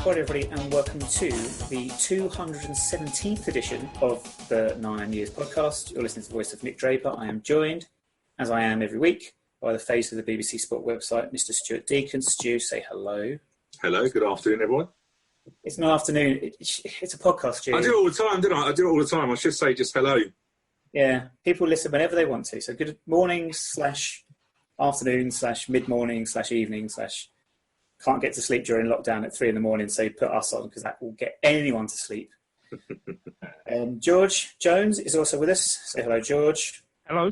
Hi everybody and welcome to the 217th edition of the 9 Years podcast. You're listening to the voice of Nick Draper. I am joined, as I am every week, by the face of the BBC Sport website, Mr. Stuart Deacon. Stu, say hello. Hello, good afternoon everyone. It's not afternoon, it's a podcast, Stu. I do it all the time, don't I? I do it all the time. I should say just hello. Yeah, people listen whenever they want to. So good morning / afternoon / mid-morning / evening / can't get to sleep during lockdown at 3 a.m, so you put us on because that will get anyone to sleep. George Jones is also with us. Say hello, George. Hello.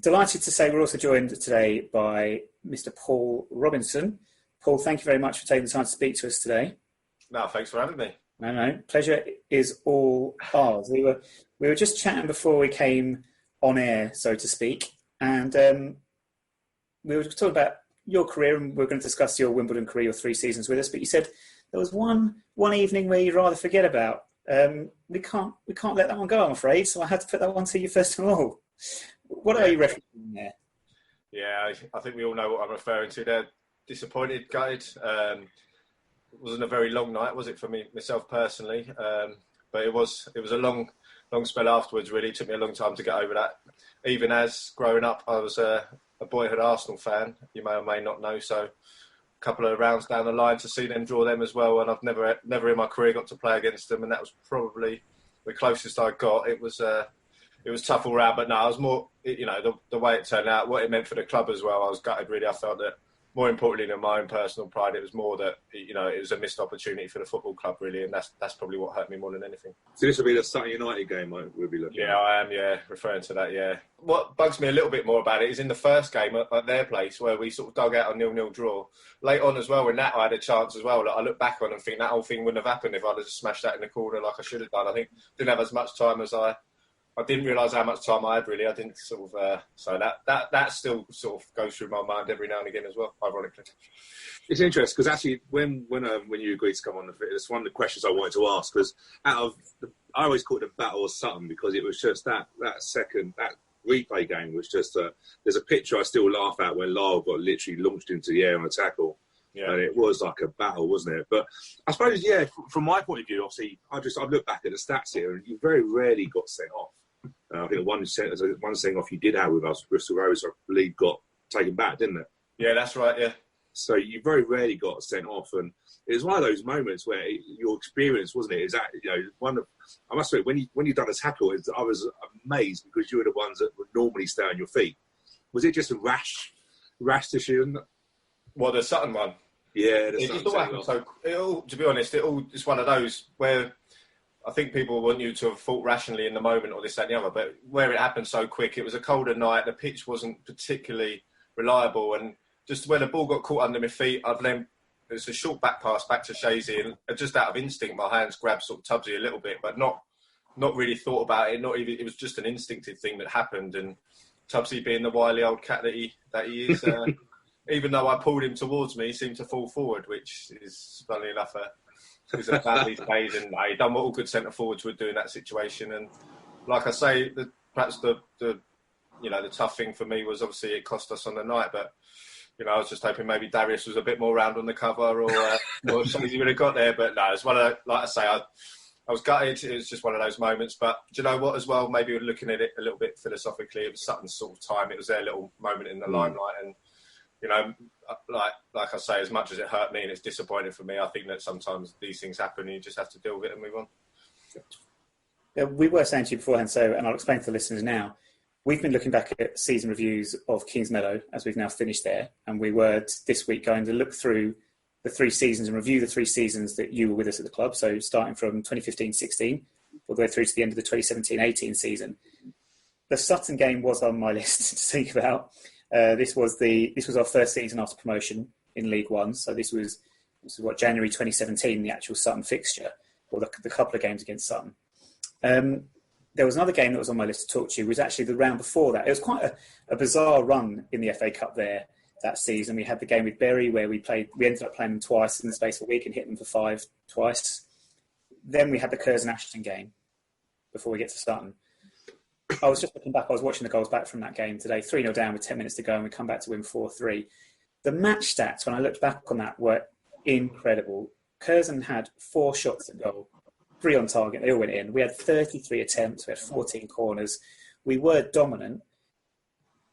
Delighted to say we're also joined today by Mr. Paul Robinson. Paul, thank you very much for taking the time to speak to us today. No, thanks for having me. No, pleasure is all ours. We were just chatting before we came on air, so to speak, and we were talking about your career, and we're going to discuss your Wimbledon career, your 3 seasons with us. But you said there was one evening where you'd rather forget about. We can't let that one go, I'm afraid. So I had to put that one to you first of all. What are you referencing there? Yeah, I think we all know what I'm referring to there. Disappointed, gutted. It wasn't a very long night, was it, for myself personally? But it was a long spell afterwards. Really, it took me a long time to get over that. Even as growing up, I was a boyhood Arsenal fan, you may or may not know, so a couple of rounds down the line to see them draw them as well, and I've never in my career got to play against them, and that was probably the closest I got. It was tough all round, but no, I was more, the way it turned out, what it meant for the club as well. I was gutted, really. I felt that more importantly than my own personal pride, it was more that, it was a missed opportunity for the football club, really, and that's probably what hurt me more than anything. So this will be the Sutton United game we'll be looking at? Yeah, I am, referring to that, yeah. What bugs me a little bit more about it is in the first game at their place, where we sort of dug out a 0-0 draw. Late on as well, when that I had a chance as well, I look back on and think that whole thing wouldn't have happened if I'd have just smashed that in the corner like I should have done. I think didn't have as much time as I didn't realise how much time I had, really. I didn't sort of... so that still sort of goes through my mind every now and again as well, ironically. It's interesting, because actually, when you agreed to come on, it's one of the questions I wanted to ask, because I always call it the Battle of Sutton, because it was just that replay game was just... there's a picture I still laugh at when Lyle got literally launched into the air on a tackle. Yeah. And it was like a battle, wasn't it? But I suppose, yeah, from my point of view, obviously, I've looked back at the stats here, and you very rarely got sent off. I think one sending off you did have with us, Bristol Rovers, I believe, got taken back, didn't it? Yeah, that's right, yeah. So you very rarely got sent off, and it was one of those moments where your experience, wasn't it? Is that, I must say, when you done a tackle, I was amazed, because you were the ones that would normally stay on your feet. Was it just a rash decision? Well, the Sutton one. Yeah, it just all happened so. To be honest, it's one of those where I think people want you to have thought rationally in the moment, or this, that, and the other. But where it happened so quick, it was a colder night. The pitch wasn't particularly reliable, and just when the ball got caught under my feet, it was a short back pass back to Shazy, and just out of instinct, my hands grabbed sort of Tubbsy a little bit, but not really thought about it. Not even, it was just an instinctive thing that happened, and Tubbsy, being the wily old cat that he is. Even though I pulled him towards me, he seemed to fall forward, which is, funnily enough, is a bad these days. And he done what all good centre forwards would do in that situation. And like I say, perhaps the tough thing for me was, obviously it cost us on the night. But I was just hoping maybe Darius was a bit more round on the cover, or something he would have got there. But no, it's one of like I say, I was gutted. It was just one of those moments. But do you know what? As well, maybe we're looking at it a little bit philosophically. It was Sutton's sort of time. It was their little moment in the limelight, and like I say, as much as it hurt me and it's disappointing for me, I think that sometimes these things happen and you just have to deal with it and move on. Yeah, we were saying to you beforehand, and I'll explain to the listeners now, we've been looking back at season reviews of Kingsmeadow as we've now finished there, and we were this week going to look through the 3 seasons and review the 3 seasons that you were with us at the club, so starting from 2015-16 all the way through to the end of the 2017-18 season. The Sutton game was on my list to think about. This was our first season after promotion in League One. So this was January 2017, the actual Sutton fixture, or the couple of games against Sutton. There was another game that was on my list to talk to you, was actually the round before that. It was quite a bizarre run in the FA Cup there that season. We had the game with Bury where we ended up playing them twice in the space of a week and hit them for 5 twice. Then we had the Curzon Ashton game before we get to Sutton. I was just looking back, I was watching the goals back from that game today, 3-0 down with 10 minutes to go, and we come back to win 4-3. The match stats, when I looked back on that, were incredible. Curzon had 4 shots at goal, 3 on target. They all went in. We had 33 attempts. We had 14 corners. We were dominant.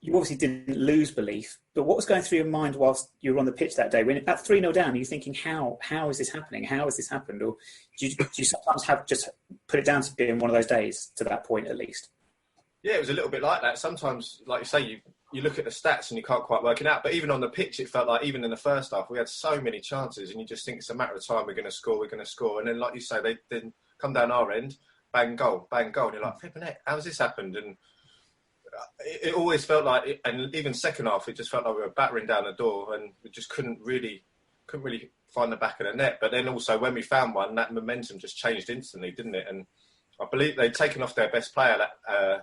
You obviously didn't lose belief, but what was going through your mind whilst you were on the pitch that day? When at 3-0 down, you're thinking, how is this happening? How has this happened? Or do you sometimes have just put it down to being one of those days to that point at least? Yeah, it was a little bit like that. Sometimes, like you say, you look at the stats and you can't quite work it out. But even on the pitch, it felt like even in the first half, we had so many chances and you just think it's a matter of time, we're going to score. And then, like you say, they then come down our end, bang, goal. And you're like, flipping heck, how's this happened? And it always felt like, and even second half, it just felt like we were battering down the door and we just couldn't really find the back of the net. But then also when we found one, that momentum just changed instantly, didn't it? And I believe they'd taken off their best player,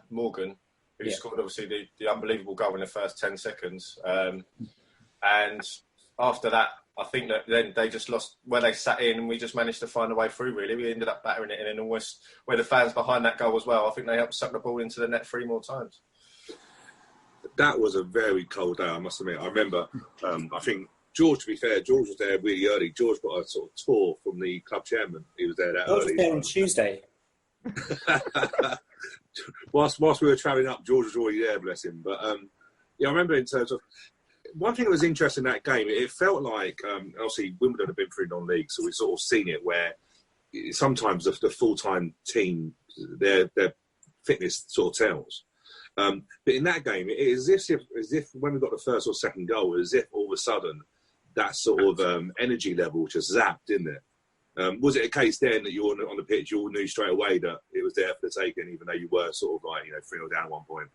Morgan, who scored obviously the unbelievable goal in the first 10 seconds. And after that, I think that then they just lost where they sat in and we just managed to find a way through, really. We ended up battering it in and almost where the fans behind that goal as well. I think they helped suck the ball into the net 3 more times. That was a very cold day, I must admit. I remember, I think George, to be fair, George was there really early. George got a sort of tour from the club chairman. He was there that George early. was there on Tuesday. whilst we were travelling up, George was already there, bless him. But I remember in terms of one thing that was interesting in that game, it felt like obviously Wimbledon had been through non-league, so we've sort of seen it where sometimes the full-time team, their fitness sort of tells. But in that game, it is as if when we got the first or second goal, as if all of a sudden that sort of energy level just zapped, didn't it? Was it a case then that you were on the pitch, you all knew straight away that it was there for the taking, even though you were sort of like 3-0 down at one point?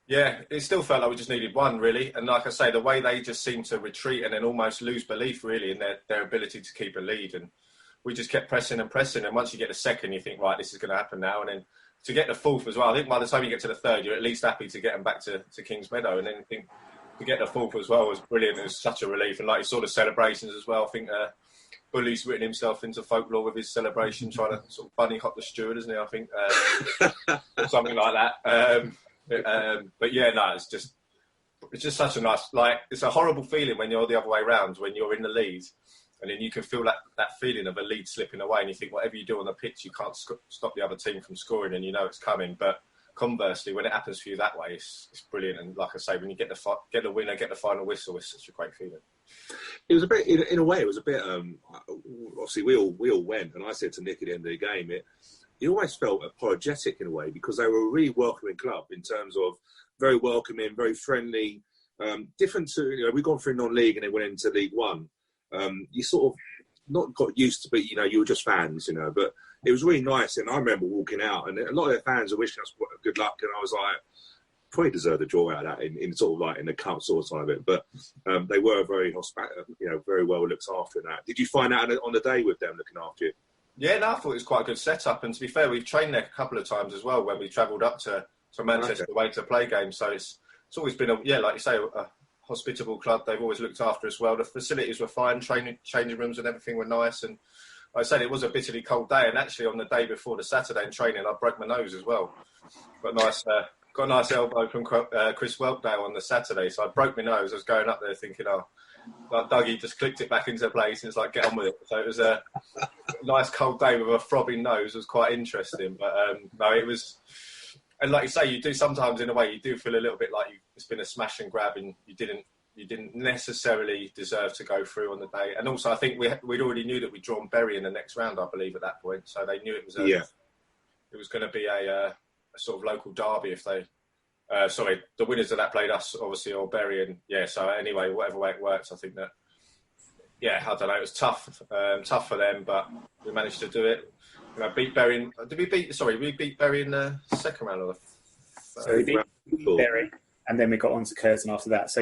Yeah, it still felt like we just needed one, really. And like I say, the way they just seemed to retreat and then almost lose belief, really, in their ability to keep a lead. And we just kept pressing. And once you get the second, you think, right, this is going to happen now. And then to get the fourth as well, I think by the time you get to the third, you're at least happy to get them back to Kingsmeadow. And then I think to get the fourth as well was brilliant. It was such a relief. And like you saw the celebrations as well. I think Bully's written himself into folklore with his celebration, trying to sort of bunny hop the steward, isn't he? I think, or something like that. But yeah, no, it's just such a nice, it's a horrible feeling when you're the other way around, when you're in the lead, and then you can feel that feeling of a lead slipping away, and you think whatever you do on the pitch, you can't stop the other team from scoring, and you know it's coming. But conversely, when it happens for you that way, it's brilliant. And like I say, when you get the winner, get the final whistle, it's such a great feeling. It was a bit, in a way, it was a bit. Obviously, we all went, and I said to Nick at the end of the game, you always felt apologetic in a way because they were a really welcoming club in terms of very welcoming, very friendly. Different to we've gone through non-league and then went into League One. You sort of not got used to, but you were just fans, But it was really nice, and I remember walking out, and a lot of their fans were wishing us good luck, and I was like, probably deserved a draw out of that in sort of like in the cup sort of side of it. But they were very very well looked after in that. Did you find out on the day with them looking after you? Yeah, no, I thought it was quite a good setup. And to be fair, we've trained there a couple of times as well when we travelled up to Manchester away to play games. So it's always been, like you say, a hospitable club. They've always looked after us well. The facilities were fine, changing rooms and everything were nice. And like I said, it was a bitterly cold day. And actually on the day before the Saturday in training, I broke my nose as well. Got a nice elbow from Chris Welkdale on the Saturday. So I broke my nose. I was going up there thinking, like Dougie just clicked it back into place and it's like, get on with it. So it was a nice cold day with a throbbing nose. It was quite interesting. But no, it was, and like you say, you do sometimes in a way, you do feel a little bit like it's been a smash and grab and you didn't necessarily deserve to go through on the day. And also I think we'd already knew that we'd drawn Bury in the next round, I believe, at that point. So they knew it was it was going to be a sort of local derby if they, the winners of that played us, obviously, or Bury. And so anyway, whatever way it works, I think that, I don't know, it was tough for them, but we managed to do it. Beat Bury. We beat Bury in the second round of the So we beat Bury, and then we got on to Curzon after that. So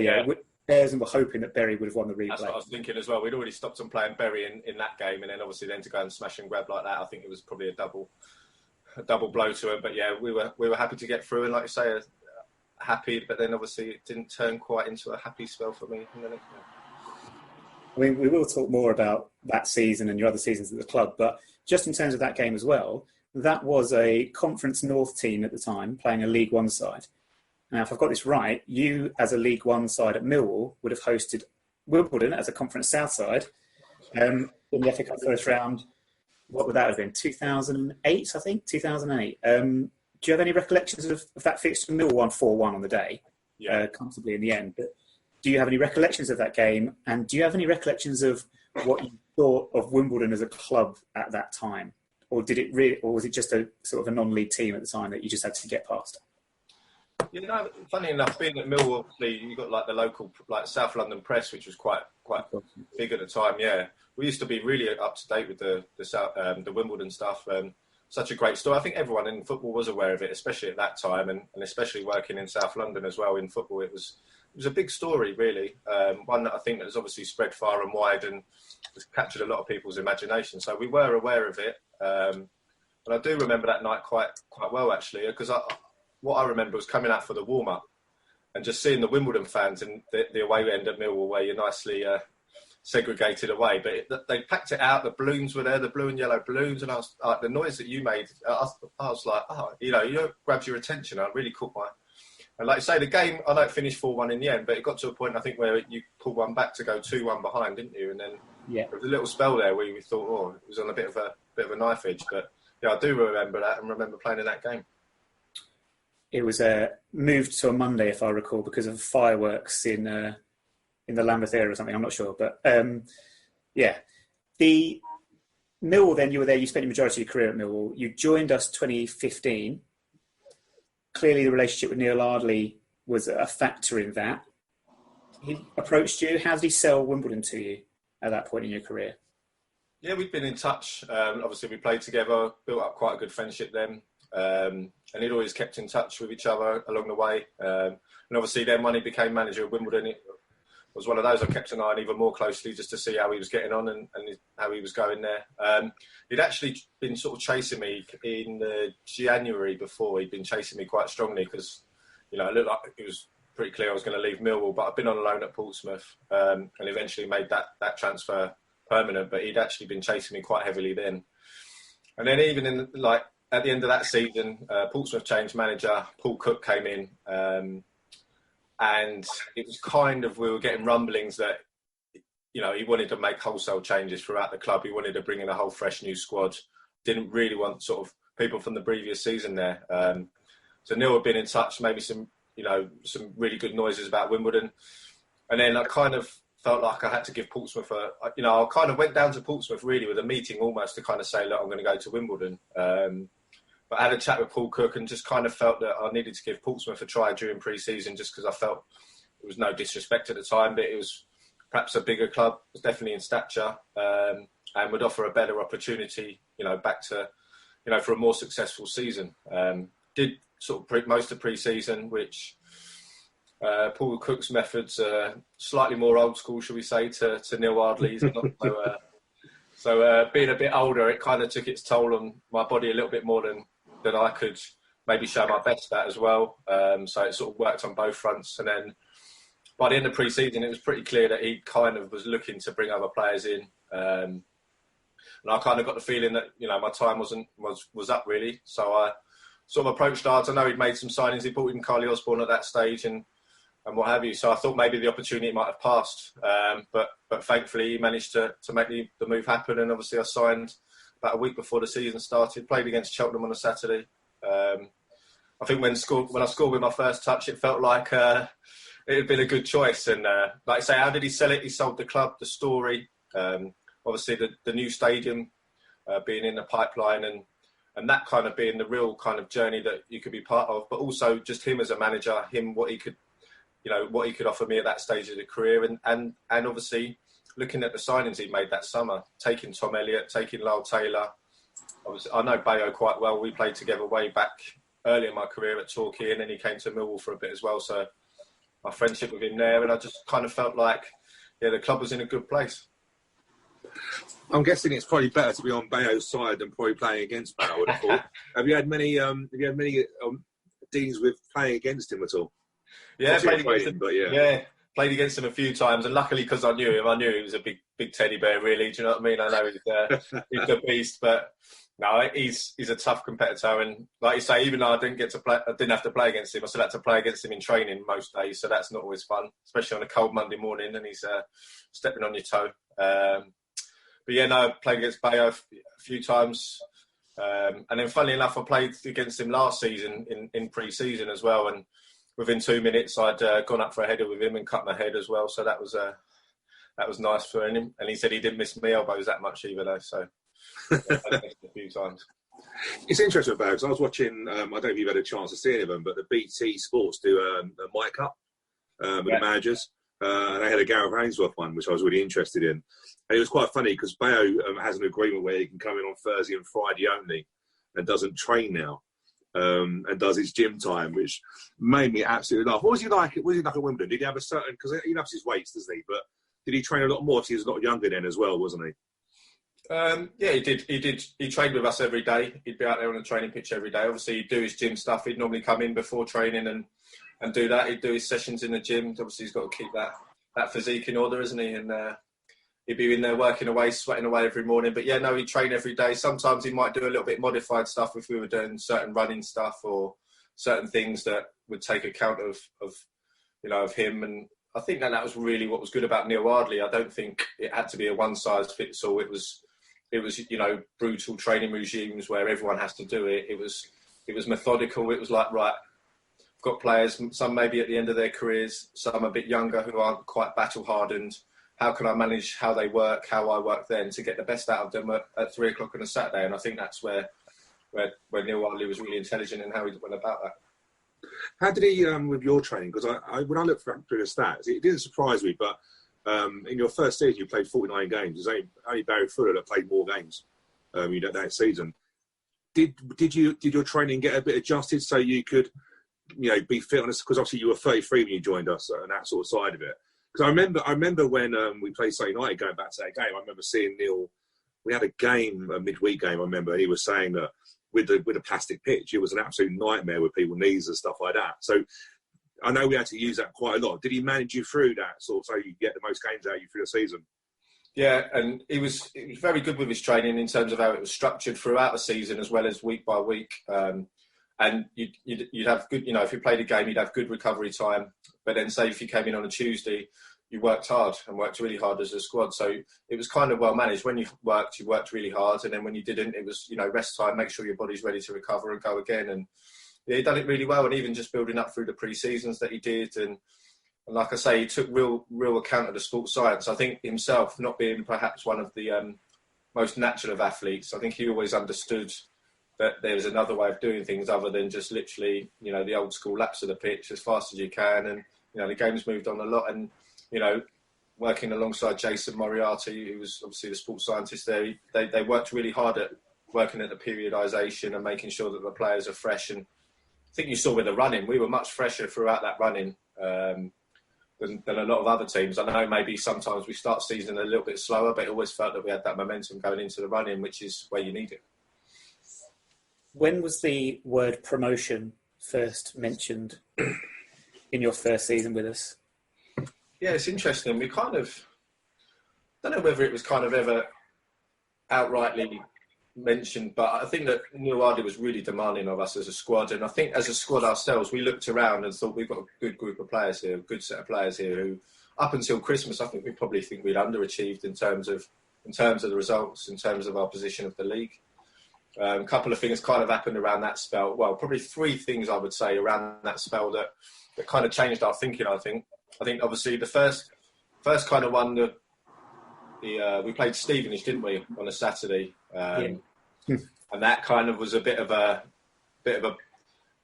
Curzon were hoping that Bury would have won the replay. That's what I was thinking as well. We'd already stopped them playing Bury in that game, and then obviously to go and smash and grab like that, I think it was probably a double blow to them. But we were happy to get through, and like you say, happy, but then obviously it didn't turn quite into a happy spell for me in the next game. I mean, we will talk more about that season and your other seasons at the club, but just in terms of that game as well, that was a Conference North team at the time playing a League One side. Now, if I've got this right, you as a League One side at Millwall would have hosted Wimbledon as a Conference South side, In the FA Cup first round. What would that have been? 2008, I think. 2008. Do you have any recollections of that fixture? Millwall won 4-1 on the day, comfortably in the end. But do you have any recollections of that game? And do you have any recollections of what you thought of Wimbledon as a club at that time? Or was it just a sort of a non-league team at the time that you just had to get past? Funny enough, being at Millwall, you got like the local, like South London Press, which was quite big at the time. Yeah, we used to be really up to date with the Wimbledon stuff. Such a great story. I think everyone in football was aware of it, especially at that time, and especially working in South London as well in football. It was a big story, really. One that I think has obviously spread far and wide and has captured a lot of people's imagination. So we were aware of it, and I do remember that night quite well actually, because what I remember was coming out for the warm-up and just seeing the Wimbledon fans in the away end at Millwall, where you're nicely segregated away. But they packed it out. The balloons were there, the blue and yellow balloons, and I was like, the noise that you made, I was like, grabs your attention. I really caught my... And like I say, the game, I know it finished 4-1 in the end, but it got to a point, I think, where you pulled one back to go 2-1 behind, didn't you? And then there was a little spell there where we thought, it was on a bit of a knife edge. But yeah, I do remember that and remember playing in that game. It was moved to a Monday, if I recall, because of fireworks in the Lambeth area or something. I'm not sure, but the Millwall. Then you were there. You spent the majority of your career at Millwall. You joined us 2015. Clearly, the relationship with Neil Ardley was a factor in that. He approached you. How did he sell Wimbledon to you at that point in your career? Yeah, we'd been in touch. Obviously, we played together, built up quite a good friendship then. And he'd always kept in touch with each other along the way. And obviously then when he became manager of Wimbledon, it was one of those I kept an eye on even more closely just to see how he was getting on and how he was going there. He'd actually been sort of chasing me in January before. He'd been chasing me quite strongly because, it looked like it was pretty clear I was going to leave Millwall, but I'd been on loan at Portsmouth and eventually made that transfer permanent, but he'd actually been chasing me quite heavily then. And then even at the end of that season, Portsmouth changed manager, Paul Cook came in, and it was we were getting rumblings that, he wanted to make wholesale changes throughout the club. He wanted to bring in a whole fresh new squad. Didn't really want sort of people from the previous season there. So Neil had been in touch, maybe some really good noises about Wimbledon. And then I kind of felt like I had to give Portsmouth I kind of went down to Portsmouth really with a meeting almost to kind of say, look, I'm going to go to Wimbledon. But I had a chat with Paul Cook and just kind of felt that I needed to give Portsmouth a try during pre-season just because I felt it was no disrespect at the time, but it was perhaps a bigger club, it was definitely in stature, and would offer a better opportunity, back to, for a more successful season. Did sort of most of pre-season, which Paul Cook's methods are slightly more old school, shall we say, to Neil Ardley's. So being a bit older, it kind of took its toll on my body a little bit more than I could maybe show my best at as well. So it sort of worked on both fronts. And then by the end of pre-season, it was pretty clear that he kind of was looking to bring other players in. And I kind of got the feeling that, my time was up really. So I sort of approached Ards. I know he'd made some signings. He brought in Carly Osborne at that stage and what have you. So I thought maybe the opportunity might have passed. But thankfully he managed to make the move happen. And obviously I signed about a week before the season started, played against Cheltenham on a Saturday. I think when I scored with my first touch, it felt like it had been a good choice. And like I say, how did he sell it? He sold the club, the story, obviously the new stadium being in the pipeline and that kind of being the real kind of journey that you could be part of, but also just him as a manager, what he could offer me at that stage of the career. And obviously looking at the signings he made that summer, taking Tom Elliott, taking Lyle Taylor. Obviously, I know Bayo quite well. We played together way back early in my career at Torquay, and then he came to Millwall for a bit as well. So my friendship with him there, and I just kind of felt like, the club was in a good place. I'm guessing it's probably better to be on Bayo's side than probably playing against Bayo, I would have thought. Have you had many dealings with playing against him at all? Yeah, played against him a few times, and luckily because I knew him, he was a big teddy bear. Really, do you know what I mean? I know he's a beast, but no, he's a tough competitor. And like you say, even though I didn't have to play against him, I still had to play against him in training most days. So that's not always fun, especially on a cold Monday morning, and he's stepping on your toe. yeah, no, I played against Bayo a few times. And then funnily enough, I played against him last season in pre-season as well. And within 2 minutes, I'd gone up for a header with him and cut my head as well. So that was nice for him. And he said he didn't miss my elbows that much either, though. So yeah, I missed a few times. It's interesting about because I was watching. I don't know if you've had a chance to see any of them, but the BT Sports do a mic up with the managers. And they had a Gareth Ainsworth one, which I was really interested in. And it was quite funny because Bayo has an agreement where he can come in on Thursday and Friday only and doesn't train now and does his gym time, which made me absolutely laugh. What was he like at Wimbledon? Did he have a certain... Because he loves his weights, doesn't he? But did he train a lot more? He was a lot younger then as well, wasn't he? Yeah, he did. He trained with us every day. He'd be out there on the training pitch every day. Obviously, he'd do his gym stuff. He'd normally come in before training and do that. He'd do his sessions in the gym. Obviously, he's got to keep that physique in order, isn't he? And he'd be in there working away, sweating away every morning. But yeah, no, he'd train every day. Sometimes he might do a little bit modified stuff if we were doing certain running stuff or certain things that would take account of him. And I think that was really what was good about Neil Ardley. I don't think it had to be a one-size-fits-all. It was brutal training regimes where everyone has to do it. It was methodical. It was like, right, I've got players, some maybe at the end of their careers, some a bit younger who aren't quite battle-hardened. How can I manage how they work, how I work then to get the best out of them at 3 o'clock on a Saturday? And I think that's where Neil Ardley was really intelligent in how he went about that. How did he, with your training? Because when I looked through the stats, it didn't surprise me, but in your first season, you played 49 games. There's only Barry Fuller that played more games that season. Did your training get a bit adjusted so you could, be fit on us? Because obviously you were 33 when you joined us and that sort of side of it. Because I remember when we played Saturday United, going back to that game, I remember seeing Neil. We had a midweek game. I remember he was saying that with the plastic pitch, it was an absolute nightmare with people's knees and stuff like that. So I know we had to use that quite a lot. Did he manage you through that so you get the most games out of you through the season? Yeah, and he was very good with his training in terms of how it was structured throughout the season as well as week by week. And you'd have good, if you played a game, you'd have good recovery time. But then say if you came in on a Tuesday, you worked hard and worked really hard as a squad. So it was kind of well managed. When you worked really hard. And then when you didn't, it was, rest time, make sure your body's ready to recover and go again. And yeah, he done it really well. And even just building up through the pre-seasons that he did. And like I say, he took real account of the sports science. I think himself, not being perhaps one of the most natural of athletes, I think he always understood that there was another way of doing things other than just literally, the old school laps of the pitch as fast as you can. And, the game's moved on a lot. And, working alongside Jason Moriarty, who was obviously the sports scientist there, they worked really hard at working at the periodisation and making sure that the players are fresh. And I think you saw with the running, we were much fresher throughout that running than a lot of other teams. I know maybe sometimes we start season a little bit slower, but it always felt that we had that momentum going into the running, which is where you need it. When was the word promotion first mentioned in your first season with us? Yeah, it's interesting. We kind of don't know whether it was kind of ever outrightly mentioned, but I think that Neil Ardley was really demanding of us as a squad. And I think as a squad ourselves, we looked around and thought we've got a good group of players here, a good set of players here who, up until Christmas, I think we'd underachieved in terms of the results, in terms of our position of the league. A couple of things kind of happened around that spell. Well, probably 3 things I would say around that spell that kind of changed our thinking, I think. I think obviously the first kind of one that we played Stevenage, didn't we, on a Saturday? And that kind of was that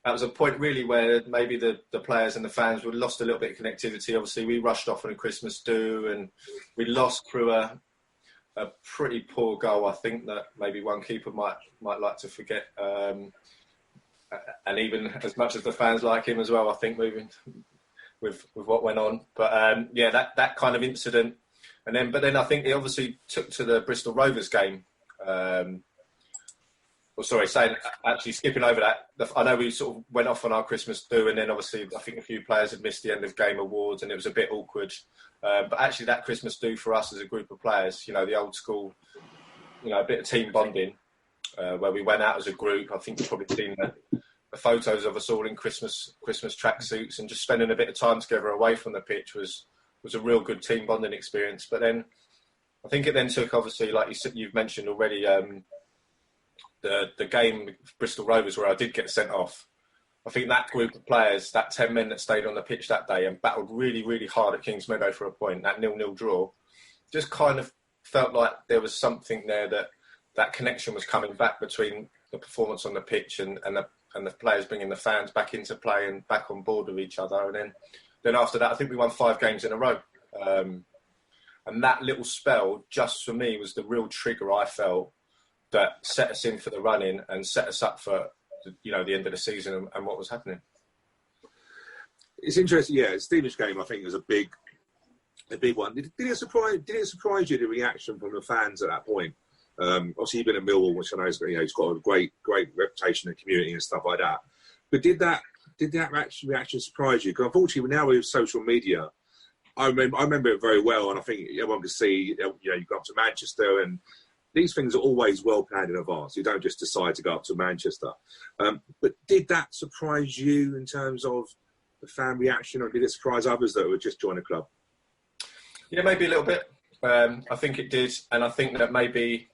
was a point really where maybe the players and the fans would lost a little bit of connectivity. Obviously we rushed off on a Christmas do and we lost through a pretty poor goal, I think, that maybe one keeper might like to forget. And even as much as the fans like him as well, I think, moving with what went on. But that kind of incident. But then I think he obviously took to the Bristol Rovers game. Skipping over that, I know we sort of went off on our Christmas do, and then obviously I think a few players had missed the end of game awards and it was a bit awkward. But actually that Christmas do for us as a group of players, the old school, a bit of team bonding, where we went out as a group. I think you've probably seen the photos of us all in Christmas tracksuits and just spending a bit of time together away from the pitch was a real good team bonding experience. But then I think it then took, obviously, like you've mentioned already, the game with Bristol Rovers where I did get sent off. I think that group of players, that 10 men that stayed on the pitch that day and battled really, really hard at Kingsmeadow for a point, that 0-0 draw, just kind of felt like there was something there that connection was coming back between the performance on the pitch and the players bringing the fans back into play and back on board with each other. And then after that, I think we won 5 games in a row. And that little spell, just for me, was the real trigger I felt that set us in for the run-in and set us up for the end of the season and what was happening. It's interesting, yeah. Stevenage game, I think, was a big one. Did it surprise you, the reaction from the fans at that point? Obviously, you've been at Millwall, which I know it's got a great reputation in the community and stuff like that. But did that reaction surprise you? Because unfortunately, now with social media, I remember it very well, and I think everyone can see. You go up to Manchester, and these things are always well planned in advance. You don't just decide to go up to Manchester. But did that surprise you in terms of the fan reaction, or did it surprise others that would just join the club? Yeah, maybe a little bit. I think it did, and I think that maybe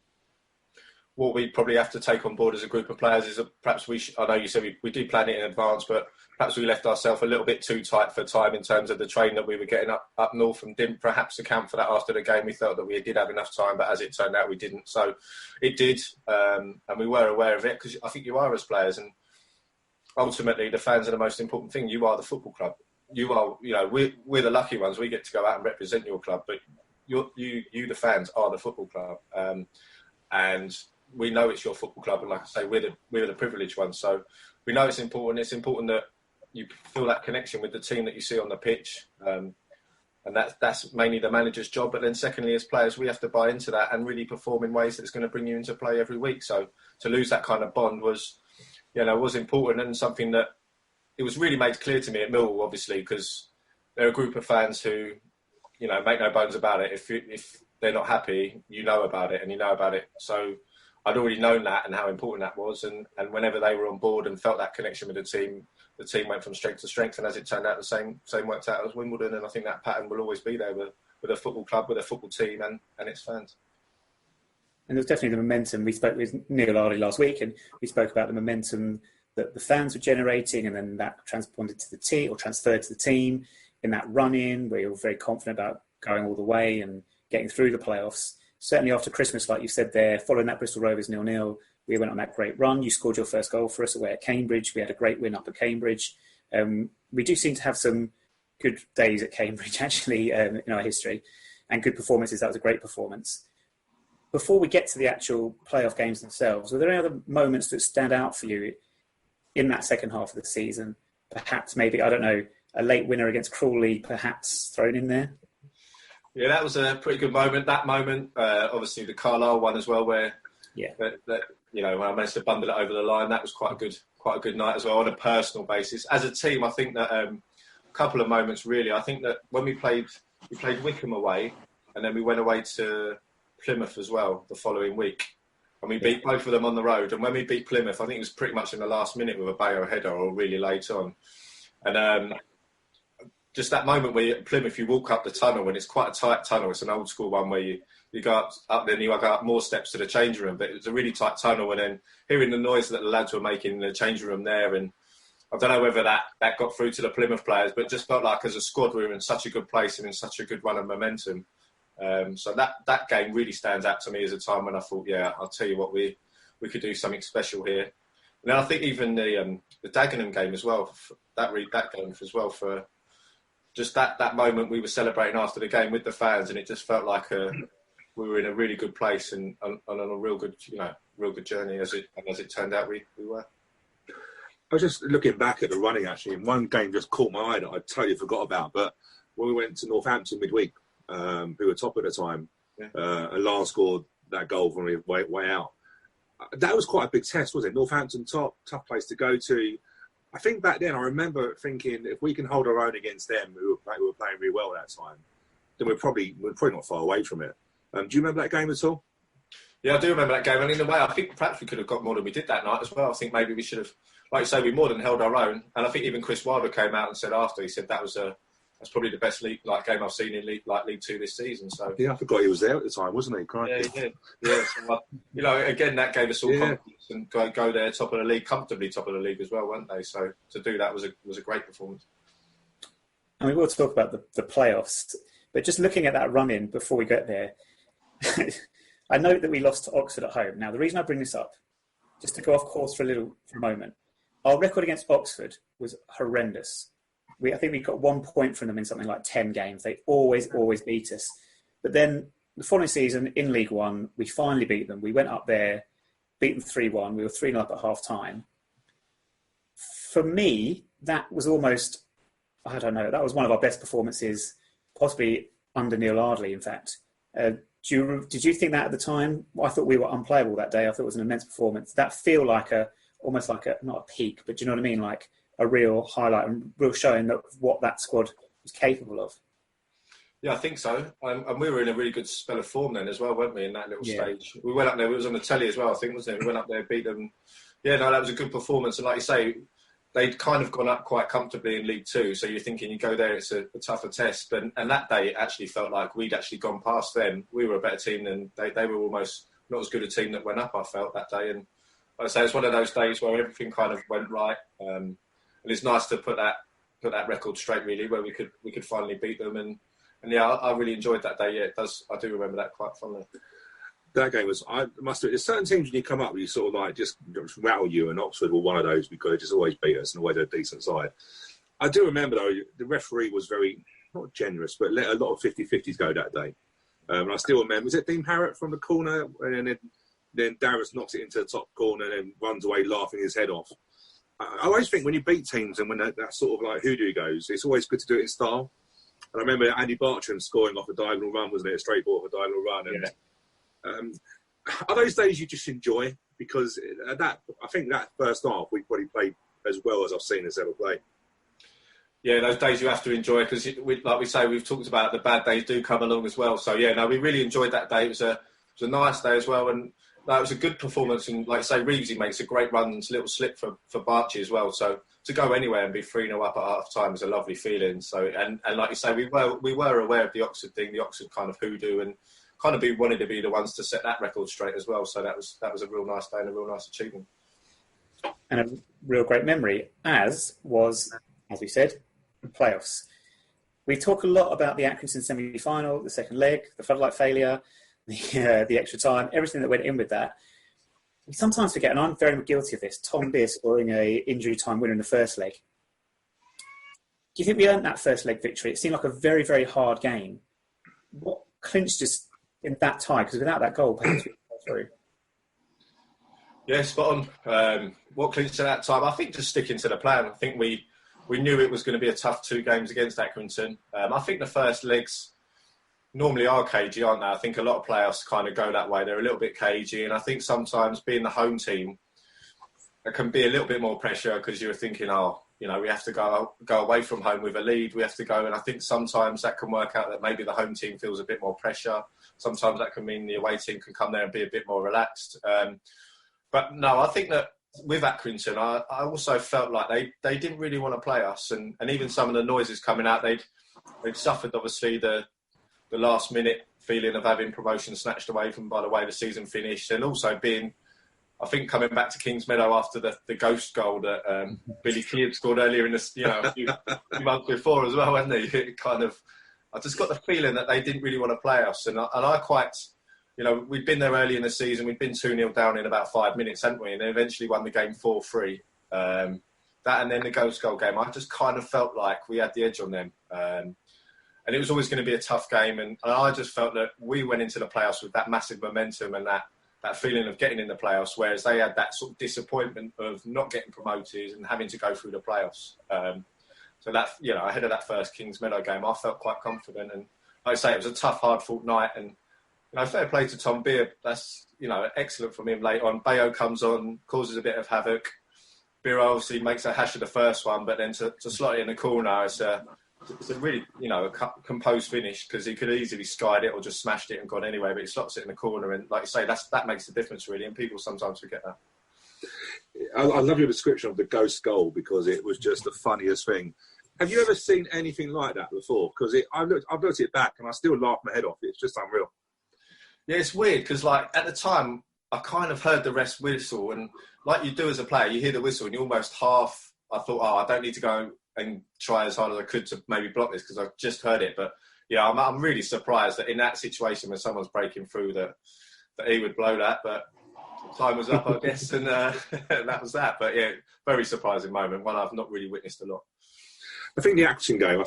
what we probably have to take on board as a group of players is that perhaps I know you said we do plan it in advance, but perhaps we left ourselves a little bit too tight for time in terms of the train that we were getting up north and didn't perhaps account for that after the game. We felt that we did have enough time, but as it turned out, we didn't. So it did, and we were aware of it because I think you are as players, and ultimately the fans are the most important thing. You are the football club. You are, we're the lucky ones. We get to go out and represent your club, but you the fans are the football club, and we know it's your football club, and like I say, we're the privileged ones. So we know it's important. It's important that you feel that connection with the team that you see on the pitch, and that's mainly the manager's job. But then, secondly, as players, we have to buy into that and really perform in ways that's going to bring you into play every week. So to lose that kind of bond was important, and something that it was really made clear to me at Millwall, obviously, because they're a group of fans who, make no bones about it. If they're not happy, you know about it, and you know about it. So I'd already known that and how important that was. And whenever they were on board and felt that connection with the team went from strength to strength. And as it turned out, the same worked out as Wimbledon. And I think that pattern will always be there with a football club, with a football team and its fans. And there's definitely the momentum. We spoke with Neil Arley last week, and we spoke about the momentum that the fans were generating, and then that transferred to the team in that run-in where you're very confident about going all the way and getting through the playoffs. Certainly after Christmas, like you said there, following that Bristol Rovers 0-0, we went on that great run. You scored your first goal for us away at Cambridge. We had a great win up at Cambridge. We do seem to have some good days at Cambridge, actually, in our history, and good performances. That was a great performance. Before we get to the actual playoff games themselves, were there any other moments that stand out for you in that second half of the season? Perhaps, maybe, I don't know, a late winner against Crawley, perhaps thrown in there? Yeah, that was a pretty good moment. That moment, obviously the Carlisle one as well, where when I managed to bundle it over the line, that was quite a good night as well on a personal basis. As a team, I think that a couple of moments really. I think that when we played Wickham away, and then we went away to Plymouth as well the following week, and we beat both of them on the road. And when we beat Plymouth, I think it was pretty much in the last minute with a Bayo header or really late on, and just that moment where at Plymouth you walk up the tunnel, and it's quite a tight tunnel. It's an old school one where you go up then you go up more steps to the changing room, but it was a really tight tunnel, and then hearing the noise that the lads were making in the changing room there, and I don't know whether that got through to the Plymouth players, but it just felt like as a squad we were in such a good place and in such a good run of momentum. So that game really stands out to me as a time when I thought, yeah, I'll tell you what, we could do something special here. And then I think even the Dagenham game as well, that game as well, for just that moment we were celebrating after the game with the fans, and it just felt like we were in a really good place and on a real good journey. As it turned out, we were. I was just looking back at the running actually, and one game just caught my eye that I totally forgot about. But when we went to Northampton midweek, who were top at the time, and Lars scored that goal from the way out. That was quite a big test, wasn't it? Northampton top, tough place to go to. I think back then I remember thinking if we can hold our own against them, who were playing really well at that time, then we're probably not far away from it. Do you remember that game at all? Yeah, I do remember that game, and in a way I think perhaps we could have got more than we did that night as well. I think maybe we should have, like you say, we more than held our own. And I think even Chris Wilder came out and said after, he said that was a that's probably the best league game I've seen in League Two this season. So yeah, I forgot he was there at the time, wasn't he? Crikey. Yeah. So, again, that gave us all confidence and go there top of the league, comfortably top of the league as well, weren't they? So to do that was a great performance. And we will talk about the playoffs, but just looking at that run-in before we get there, I note that we lost to Oxford at home. Now, the reason I bring this up, just to go off course for a moment, our record against Oxford was horrendous. I think we got 1 point from them in something like 10 games. They always beat us. But then the following season in League One, we finally beat them. We went up there, beat them 3-1. We were 3-0 up at half-time. For me, that was almost, I don't know, that was one of our best performances, possibly under Neil Ardley, in fact. Did you think that at the time? I thought we were unplayable that day. I thought it was an immense performance. Did that feel like almost like not a peak, but do you know what I mean? Like a real highlight and real showing of what that squad was capable of. Yeah, I think so. And we were in a really good spell of form then as well, weren't we, in that little stage? We went up there, it was on the telly as well, I think, wasn't it? We went up there, beat them. Yeah, no, that was a good performance. And like you say, they'd kind of gone up quite comfortably in League Two. So you're thinking you go there, it's a tougher test. And that day, it actually felt like we'd actually gone past them. We were a better team than they were almost not as good a team that went up, I felt, that day. And like I say, it's one of those days where everything kind of went right. And it's nice to put that record straight, really, where we could finally beat them. And yeah, I really enjoyed that day. Yeah, it does. I do remember that quite fondly. That game was, there's certain teams when you come up where you sort of like just rattle you, and Oxford were one of those because they just always beat us and always had a decent side. I do remember, though, the referee was very, not generous, but let a lot of 50-50s go that day. And I still remember, was it Dean Harrott from the corner? And then Darius knocks it into the top corner and then runs away laughing his head off. I always think when you beat teams and when that sort of like hoodoo goes, it's always good to do it in style. And I remember Andy Bartram scoring off a diagonal run, wasn't it? A straight ball off a diagonal run. And, are those days you just enjoy? Because I think that first half we probably played as well as I've seen us ever play. Yeah, those days you have to enjoy because, like we say, we've talked about the bad days do come along as well. So yeah, no, we really enjoyed that day. It was a nice day as well, and it was a good performance. And like I say, Reevesy makes a great run and a little slip for Barchi as well. So to go anywhere and be 3-0 up at half time is a lovely feeling. So and like you say, we were aware of the Oxford thing, the Oxford kind of hoodoo, and kind of wanted to be the ones to set that record straight as well. So that was a real nice day and a real nice achievement. And a real great memory, as we said, the playoffs. We talk a lot about the Accrington semi-final, the second leg, the floodlight failure, the extra time, everything that went in with that. We sometimes forget, and I'm very guilty of this, Tom Beer scoring a injury time winner in the first leg. Do you think we earned that first leg victory? It seemed like a very, very hard game. What clinched us in that tie? Because without that goal, perhaps we could go through. Yeah, spot on. What clinched at that time? I think just sticking to the plan. I think we knew it was going to be a tough 2 games against Accrington. I think the first legs normally are cagey, aren't they? I think a lot of playoffs kind of go that way. They're a little bit cagey, and I think sometimes being the home team, there can be a little bit more pressure because you're thinking, we have to go away from home with a lead. We have to go, and I think sometimes that can work out that maybe the home team feels a bit more pressure. Sometimes that can mean the away team can come there and be a bit more relaxed. But no, I think that with Accrington, I also felt like they didn't really want to play us, and even some of the noises coming out, they'd suffered obviously the last minute feeling of having promotion snatched away from by the way the season finished, and also being, I think, coming back to Kingsmeadow after the ghost goal that Billy Key had scored earlier in this, a few months before as well, hadn't he? It kind of, I just got the feeling that they didn't really want to play us, and I quite, we'd been there early in the season, we'd been 2-0 down in about 5 minutes, hadn't we? And then eventually won the game 4-3. That and then the ghost goal game, I just kind of felt like we had the edge on them. And it was always going to be a tough game. And I just felt that we went into the playoffs with that massive momentum and that feeling of getting in the playoffs, whereas they had that sort of disappointment of not getting promoted and having to go through the playoffs. So that, ahead of that first Kingsmeadow game, I felt quite confident. And like I say, it was a tough, hard-fought night. And, fair play to Tom Beer. That's, excellent from him late on. Bayo comes on, causes a bit of havoc. Beer obviously makes a hash of the first one, but then to slot it in the corner, it's a really, a composed finish because he could have easily skied it or just smashed it and gone anyway, but he slots it in the corner. And like you say, that makes the difference, really, and people sometimes forget that. I love your description of the ghost goal because it was just the funniest thing. Have you ever seen anything like that before? Because I've looked it back and I still laugh my head off. It's just unreal. Yeah, it's weird because, like, at the time, I kind of heard the rest whistle, and like you do as a player, you hear the whistle and you almost half. I thought, I don't need to go and try as hard as I could to maybe block this because I've just heard it. But yeah, I'm really surprised that in that situation when someone's breaking through that he would blow that. But time was up, I guess, and that was that. But yeah, very surprising moment, one I've not really witnessed a lot. I think the action game,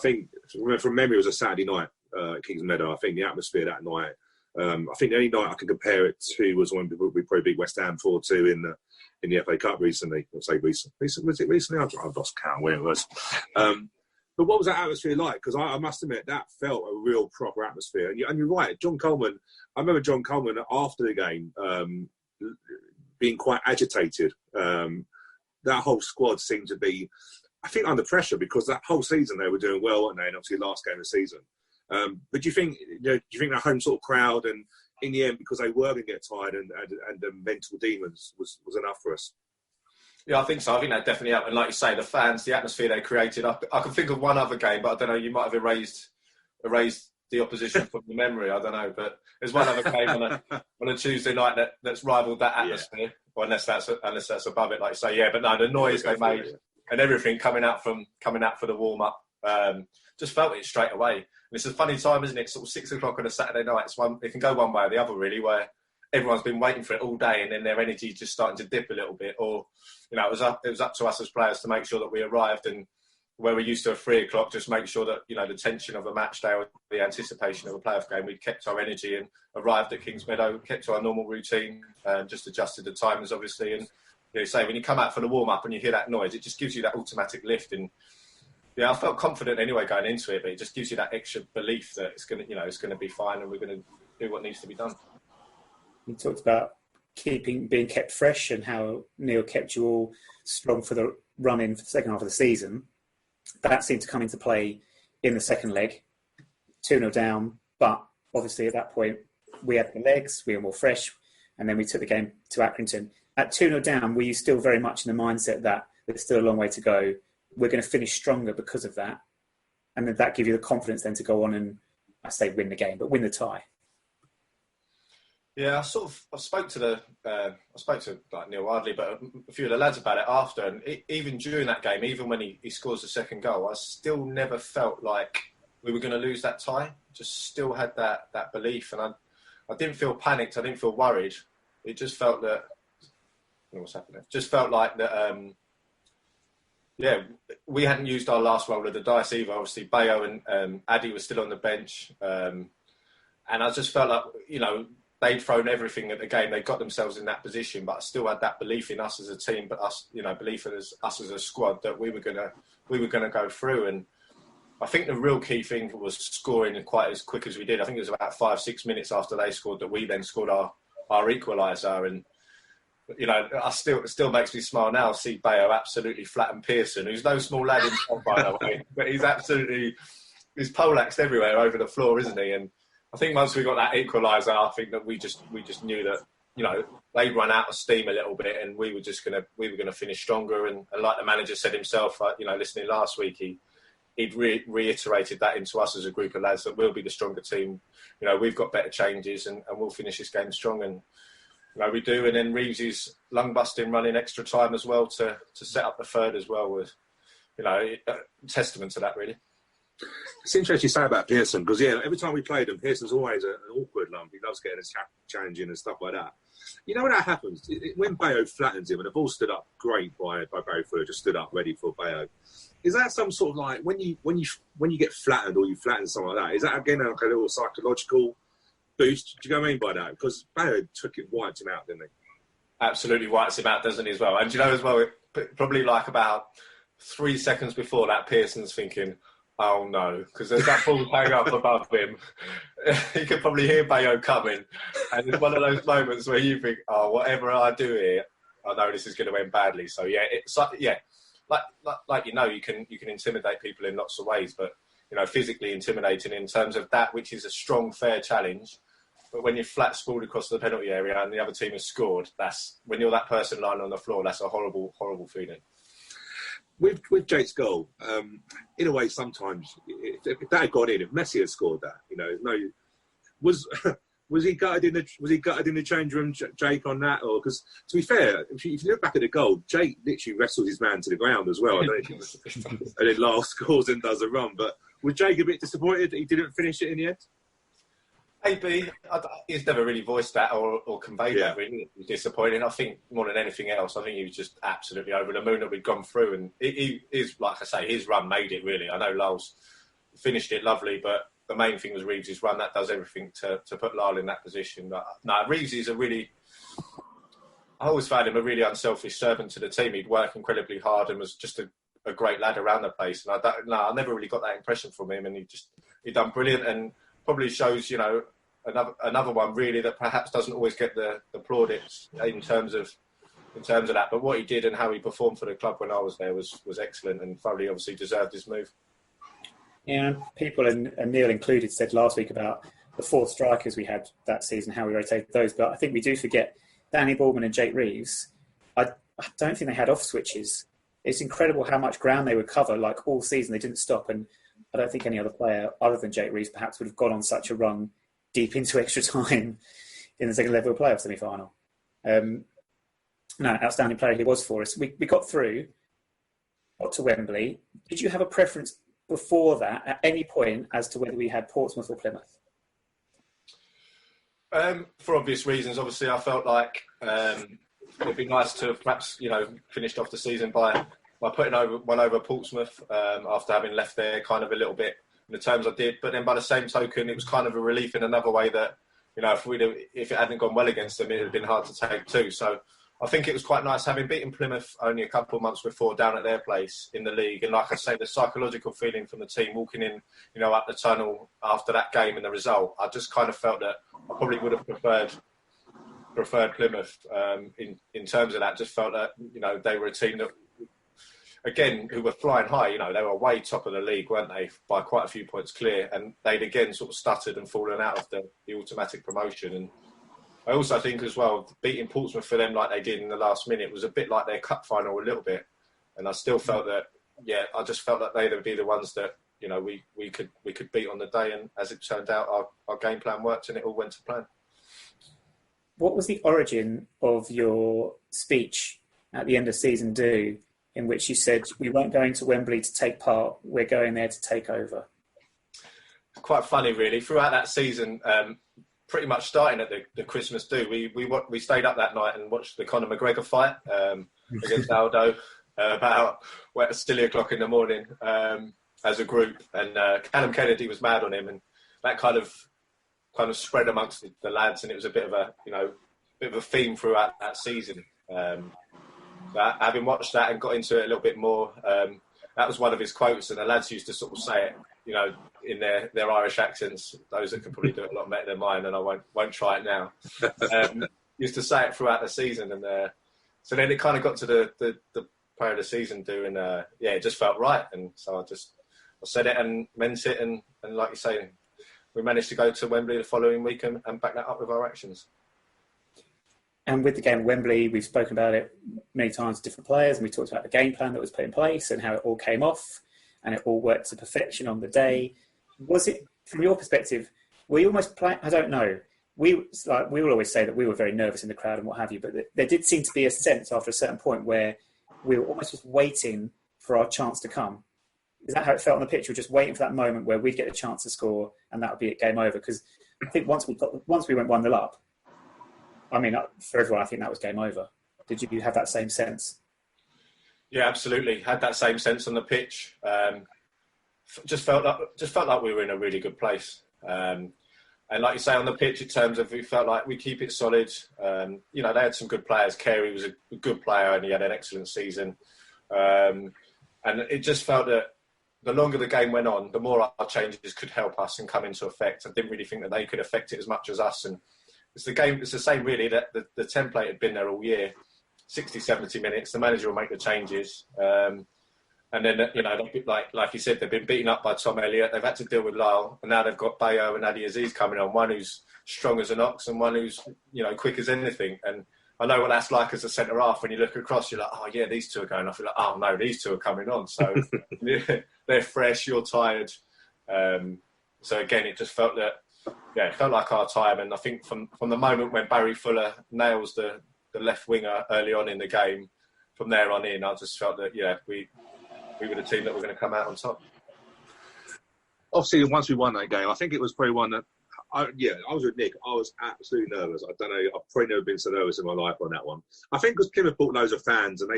from memory, it was a Saturday night at Kingsmeadow. I think the atmosphere that night, I think the only night I can compare it to was when we probably beat West Ham 4-2 in the FA Cup recently. I'll say recently. Was it recently? I've lost count where it was. But what was that atmosphere like? Because I must admit, that felt a real proper atmosphere. And you're right, John Coleman, I remember John Coleman after the game being quite agitated. That whole squad seemed to be, I think, under pressure because that whole season they were doing well, weren't they? And obviously last game of the season. But do you think that home sort of crowd, and in the end, because they were going to get tired and the mental demons was enough for us? Yeah, I think so. I think that definitely happened. And like you say, the fans, the atmosphere they created. I can think of one other game, but I don't know. You might have erased the opposition from your memory. I don't know, but there's one other game on a Tuesday night that's rivaled that atmosphere. Yeah. Or unless that's above it, like you say. Yeah, but no, the noise they made and everything coming out for the warm up, just felt it straight away. And it's a funny time, isn't it? Sort of 6 o'clock on a Saturday night. It can go one way or the other, really, where everyone's been waiting for it all day, and then their energy just starting to dip a little bit. Or, it was up to us as players to make sure that we arrived, and where we're used to at 3 o'clock, just make sure that the tension of a match day or the anticipation of a playoff game, we kept our energy and arrived at Kingsmeadow, kept to our normal routine, just adjusted the timers, obviously. And say when you come out for the warm up and you hear that noise, it just gives you that automatic lift. And yeah, I felt confident anyway going into it, but it just gives you that extra belief that it's going to be fine, and we're going to do what needs to be done. You talked about being kept fresh and how Neil kept you all strong for the run in for the second half of the season. That seemed to come into play in the second leg, 2-0 down, but obviously at that point we had the legs, we were more fresh, and then we took the game to Accrington. At 2-0 down, were you still very much in the mindset that there's still a long way to go, we're going to finish stronger because of that, and then that give you the confidence then to go on and, I say win the game, but win the tie? Yeah, I spoke to like Neil Ardley, but a few of the lads about it after, and even during that game, even when he scores the second goal, I still never felt like we were going to lose that tie. Just still had that belief, and I didn't feel panicked. I didn't feel worried. It just felt that, I don't know what's happening. Just felt like that. We hadn't used our last roll of the dice either. Obviously, Bayo and Addy were still on the bench, and I just felt like they'd thrown everything at the game. They got themselves in that position, but I still had that belief in us as a team, but belief in us as a squad that we were gonna go through. And I think the real key thing was scoring quite as quick as we did. I think it was about 5-6 minutes after they scored that we then scored our equaliser. And I still makes me smile now. See Bayo absolutely flatten Pearson, who's no small lad himself, by the way, but he's poleaxed everywhere over the floor, isn't he? And I think once we got that equaliser, I think that we just knew that they'd run out of steam a little bit, and we were gonna finish stronger. And like the manager said himself, listening last week, he'd reiterated that into us as a group of lads that we'll be the stronger team. We've got better changes, and we'll finish this game strong. And we do. And then Reeves's lung busting run in extra time as well to set up the third as well was, a testament to that really. It's interesting you say about Pearson, because every time we played him, Pearson's always an awkward lump. He loves getting us challenging and stuff like that. When that happens, when Bayo flattens him and the ball stood up great by Bayo Fuller, just stood up ready for Bayo. Is that some sort of like when you get flattened or you flatten someone like that? Is that again like a little psychological boost? Do you know what I mean by that? Because Bayo wiped him out, didn't he? Absolutely wipes him out, doesn't he, as well? And as well, probably like about 3 seconds before that, Pearson's thinking, oh no, because there's that ball hanging up above him. You can probably hear Bayo coming. And it's one of those moments where you think, oh, whatever I do here, I know this is going to end badly. So you can intimidate people in lots of ways, but physically intimidating in terms of that, which is a strong, fair challenge. But when you're flat sprawled across the penalty area and the other team has scored, that's when you're that person lying on the floor. That's a horrible, horrible feeling. with Jake's goal, in a way, sometimes if that had gone in, if Messi had scored that, was he gutted in the change room, Jake, on that? Or because to be fair, if you look back at the goal, Jake literally wrestled his man to the ground as well. I don't know and then Lyle scores and does a run. But was Jake a bit disappointed that he didn't finish it in the end? Maybe. He's never really voiced that or conveyed that, really. It was disappointing. I think more than anything else, I think he was just absolutely over the moon that we'd gone through. And he is, like I say, his run made it, really. I know Lyle's finished it lovely, but the main thing was Reeves' run. That does everything to put Lyle in that position. But, no, Reeves is I always found him a really unselfish servant to the team. He'd work incredibly hard and was just a great lad around the place. And I never really got that impression from him. And he'd done brilliant and probably shows, another one really that perhaps doesn't always get the plaudits in terms of that. But what he did and how he performed for the club when I was there was excellent and thoroughly obviously deserved his move. Yeah, people, and Neil included, said last week about the 4 strikers we had that season, how we rotated those. But I think we do forget Danny Baldwin and Jake Reeves. I don't think they had off switches. It's incredible how much ground they would cover, like all season. They didn't stop, and I don't think any other player other than Jake Reeves perhaps would have gone on such a run deep into extra time in the second level playoff semi-final. Outstanding player he was for us. We got through, got to Wembley. Did you have a preference before that at any point as to whether we had Portsmouth or Plymouth? For obvious reasons, obviously, I felt like it'd be nice to have perhaps, finished off the season by putting one over Portsmouth after having left there kind of a little bit in the terms I did. But then by the same token, it was kind of a relief in another way that, if it hadn't gone well against them, it would have been hard to take too. So I think it was quite nice having beaten Plymouth only a couple of months before down at their place in the league. And like I say, the psychological feeling from the team walking in, up the tunnel after that game and the result, I just kind of felt that I probably would have preferred Plymouth in terms of that. Just felt that, they were a team that, again, who were flying high. They were way top of the league, weren't they, by quite a few points clear. And they'd again sort of stuttered and fallen out of the automatic promotion. And I also think as well, beating Portsmouth for them like they did in the last minute was a bit like their cup final a little bit. And I still felt that, I just felt that they would be the ones that, we could beat on the day. And as it turned out, our game plan worked and it all went to plan. What was the origin of your speech at the end of season 2 in which you said, we weren't going to Wembley to take part, we're going there to take over? It's quite funny, really. Throughout that season, pretty much starting at the Christmas do, we stayed up that night and watched the Conor McGregor fight against Aldo about silly o'clock in the morning as a group. And Callum Kennedy was mad on him, and that kind of spread amongst the lads, and it was a bit of a theme throughout that season. Having watched that and got into it a little bit more, that was one of his quotes, and the lads used to sort of say it, in their Irish accents, those that can probably do it a lot better than mine, and I won't try it now. Used to say it throughout the season, and so then it kind of got to the player of the season doing, it just felt right, and so I said it and meant it, and like you say, we managed to go to Wembley the following week and back that up with our actions. And with the game at Wembley, we've spoken about it many times to different players, and we talked about the game plan that was put in place and how it all came off and it all worked to perfection on the day. Was it, from your perspective, were you almost playing? I don't know. We will always say that we were very nervous in the crowd and what have you, but there did seem to be a sense after a certain point where we were almost just waiting for our chance to come. Is that how it felt on the pitch? We were just waiting for that moment where we'd get a chance to score and that would be it, game over. Because I think once we went 1-0 up, I mean, for everyone, I think that was game over. Did you have that same sense? Yeah, absolutely. Had that same sense on the pitch. Just felt like we were in a really good place. And like you say, on the pitch, in terms of we felt like we keep it solid. They had some good players. Carey was a good player and he had an excellent season. And it just felt that the longer the game went on, the more our changes could help us and come into effect. I didn't really think that they could affect it as much as us. And it's the same really, that the template had been there all year. 60, 70 minutes, the manager will make the changes. And then, like you said, they've been beaten up by Tom Elliott. They've had to deal with Lyle. And now they've got Bayo and Adi Aziz coming on, one who's strong as an ox and one who's, quick as anything. And I know what that's like as a centre half. When you look across, you're like, oh yeah, these two are going off. You're like, oh no, these two are coming on. So they're fresh. You're tired. So again, it just felt that, it felt like our time. And I think from the moment when Barry Fuller nails the left winger early on in the game, from there on in, I just felt that we were the team that were going to come out on top. Obviously, once we won that game, I think it was probably one that. I was with Nick. I was absolutely nervous. I don't know. I've probably never been so nervous in my life on that one. I think because Plymouth brought loads of fans, and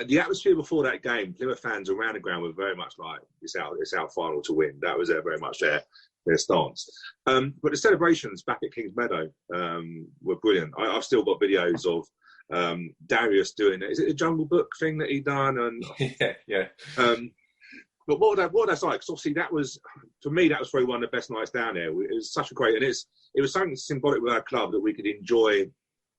the atmosphere before that game, Plymouth fans around the ground were very much like it's our final to win. That was very much their stance. But the celebrations back at Kingsmeadow were brilliant. I've still got videos of Darius doing it. Is it the Jungle Book thing that he done? And yeah. But what that's like? Because obviously that was, for me, that was probably one of the best nights down there. It was such a great, and it was something symbolic with our club that we could enjoy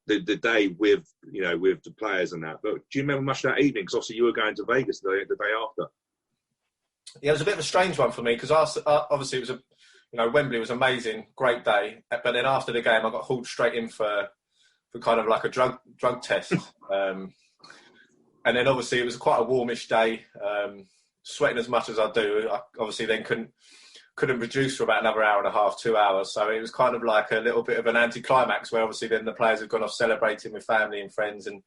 the day with the players and that. But do you remember much of that evening? Because obviously you were going to Vegas the day after. Yeah, it was a bit of a strange one for me because obviously it was Wembley was amazing, great day. But then after the game, I got hauled straight in for kind of like a drug test, and then obviously it was quite a warmish day. Sweating as much as I do, I obviously then couldn't produce for about another hour and a half, 2 hours. So it was kind of like a little bit of an anticlimax where obviously then the players have gone off celebrating with family and friends, and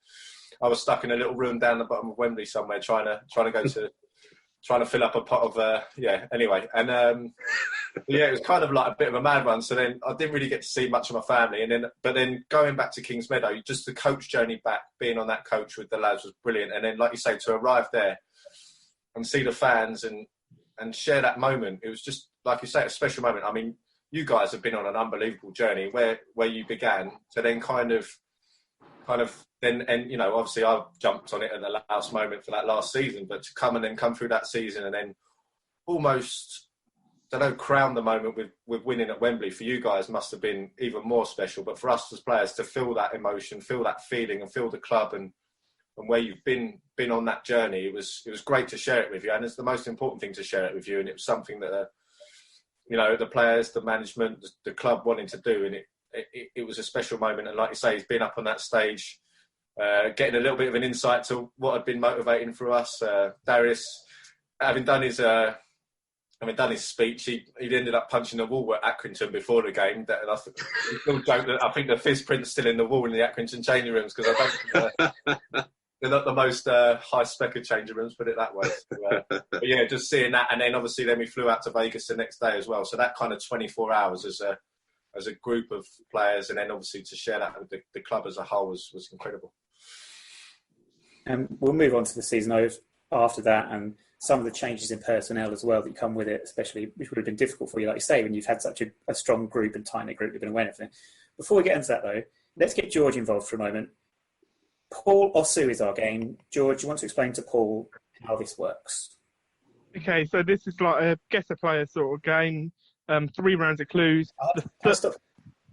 I was stuck in a little room down the bottom of Wembley somewhere trying to fill up a pot of anyway. And it was kind of like a bit of a mad one. So then I didn't really get to see much of my family, but then going back to Kingsmeadow, just the coach journey back, being on that coach with the lads was brilliant. And then, like you say, to arrive there and see the fans and share that moment. It was just, like you say, a special moment. I mean, you guys have been on an unbelievable journey where you began to then kind of then, and obviously I jumped on it at the last moment for that last season, but to come through that season and then almost, crown the moment with winning at Wembley for you guys must have been even more special. But for us as players to feel that emotion, feel that feeling, and feel the club and where you've been on that journey, it was great to share it with you, and it's the most important thing to share it with you. And it was something that the players, the management, the club wanted to do, and it was a special moment. And like you say, he's been up on that stage, getting a little bit of an insight to what had been motivating for us. Darius, having done his speech, he ended up punching the wall at Accrington before the game. And I still joke that I think the fist print's still in the wall in the Accrington changing rooms, because I don't. They're not the most high-spec of changing rooms, put it that way. So, but yeah, just seeing that. And then obviously then we flew out to Vegas the next day as well. So that kind of 24 hours as a group of players, and then obviously to share that with the club as a whole was incredible. And we'll move on to the season after that and some of the changes in personnel as well that come with it, especially, which would have been difficult for you, like you say, when you've had such a strong group and tight-knit group, you've been aware of everything. Before we get into that, though, let's get George involved for a moment. Paul Osu is our game. George, you want to explain to Paul how this works? Okay, so this is like a guess-the-player sort of game. 3 rounds of clues.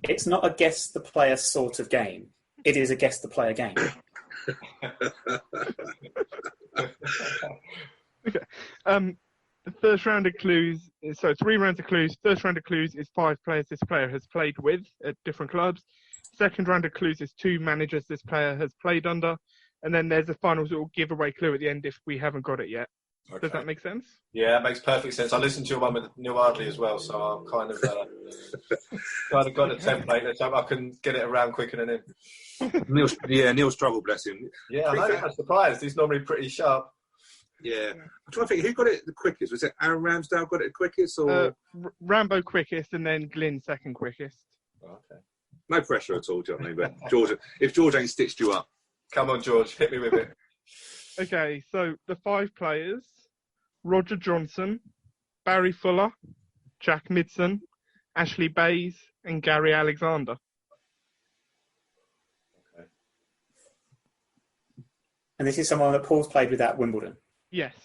It's not a guess-the-player sort of game. It is a guess-the-player game. Okay. The first round of clues, 3 rounds of clues. First round of clues is 5 players this player has played with at different clubs. Second round of clues is 2 managers this player has played under. And then there's a final sort of giveaway clue at the end if we haven't got it yet. Okay. Does that make sense? Yeah, that makes perfect sense. I listened to your one with Neil Ardley as well, so I'm kind of got a template so I can get it around quicker than him. Neil struggled, bless him. Yeah, I know. I'm surprised. He's normally pretty sharp. Yeah. I'm trying to think, who got it the quickest? Was it Aaron Ramsdale got it the quickest? Or Rambo quickest and then Glyn second quickest. Oh, okay. No pressure at all, do you know what I mean? But George, if George ain't stitched you up. Come on, George, hit me with it. Okay, so the 5 players: Roger Johnson, Barry Fuller, Jack Midson, Ashley Bays, and Gary Alexander. Okay. And this is someone that Paul's played with at Wimbledon? Yes.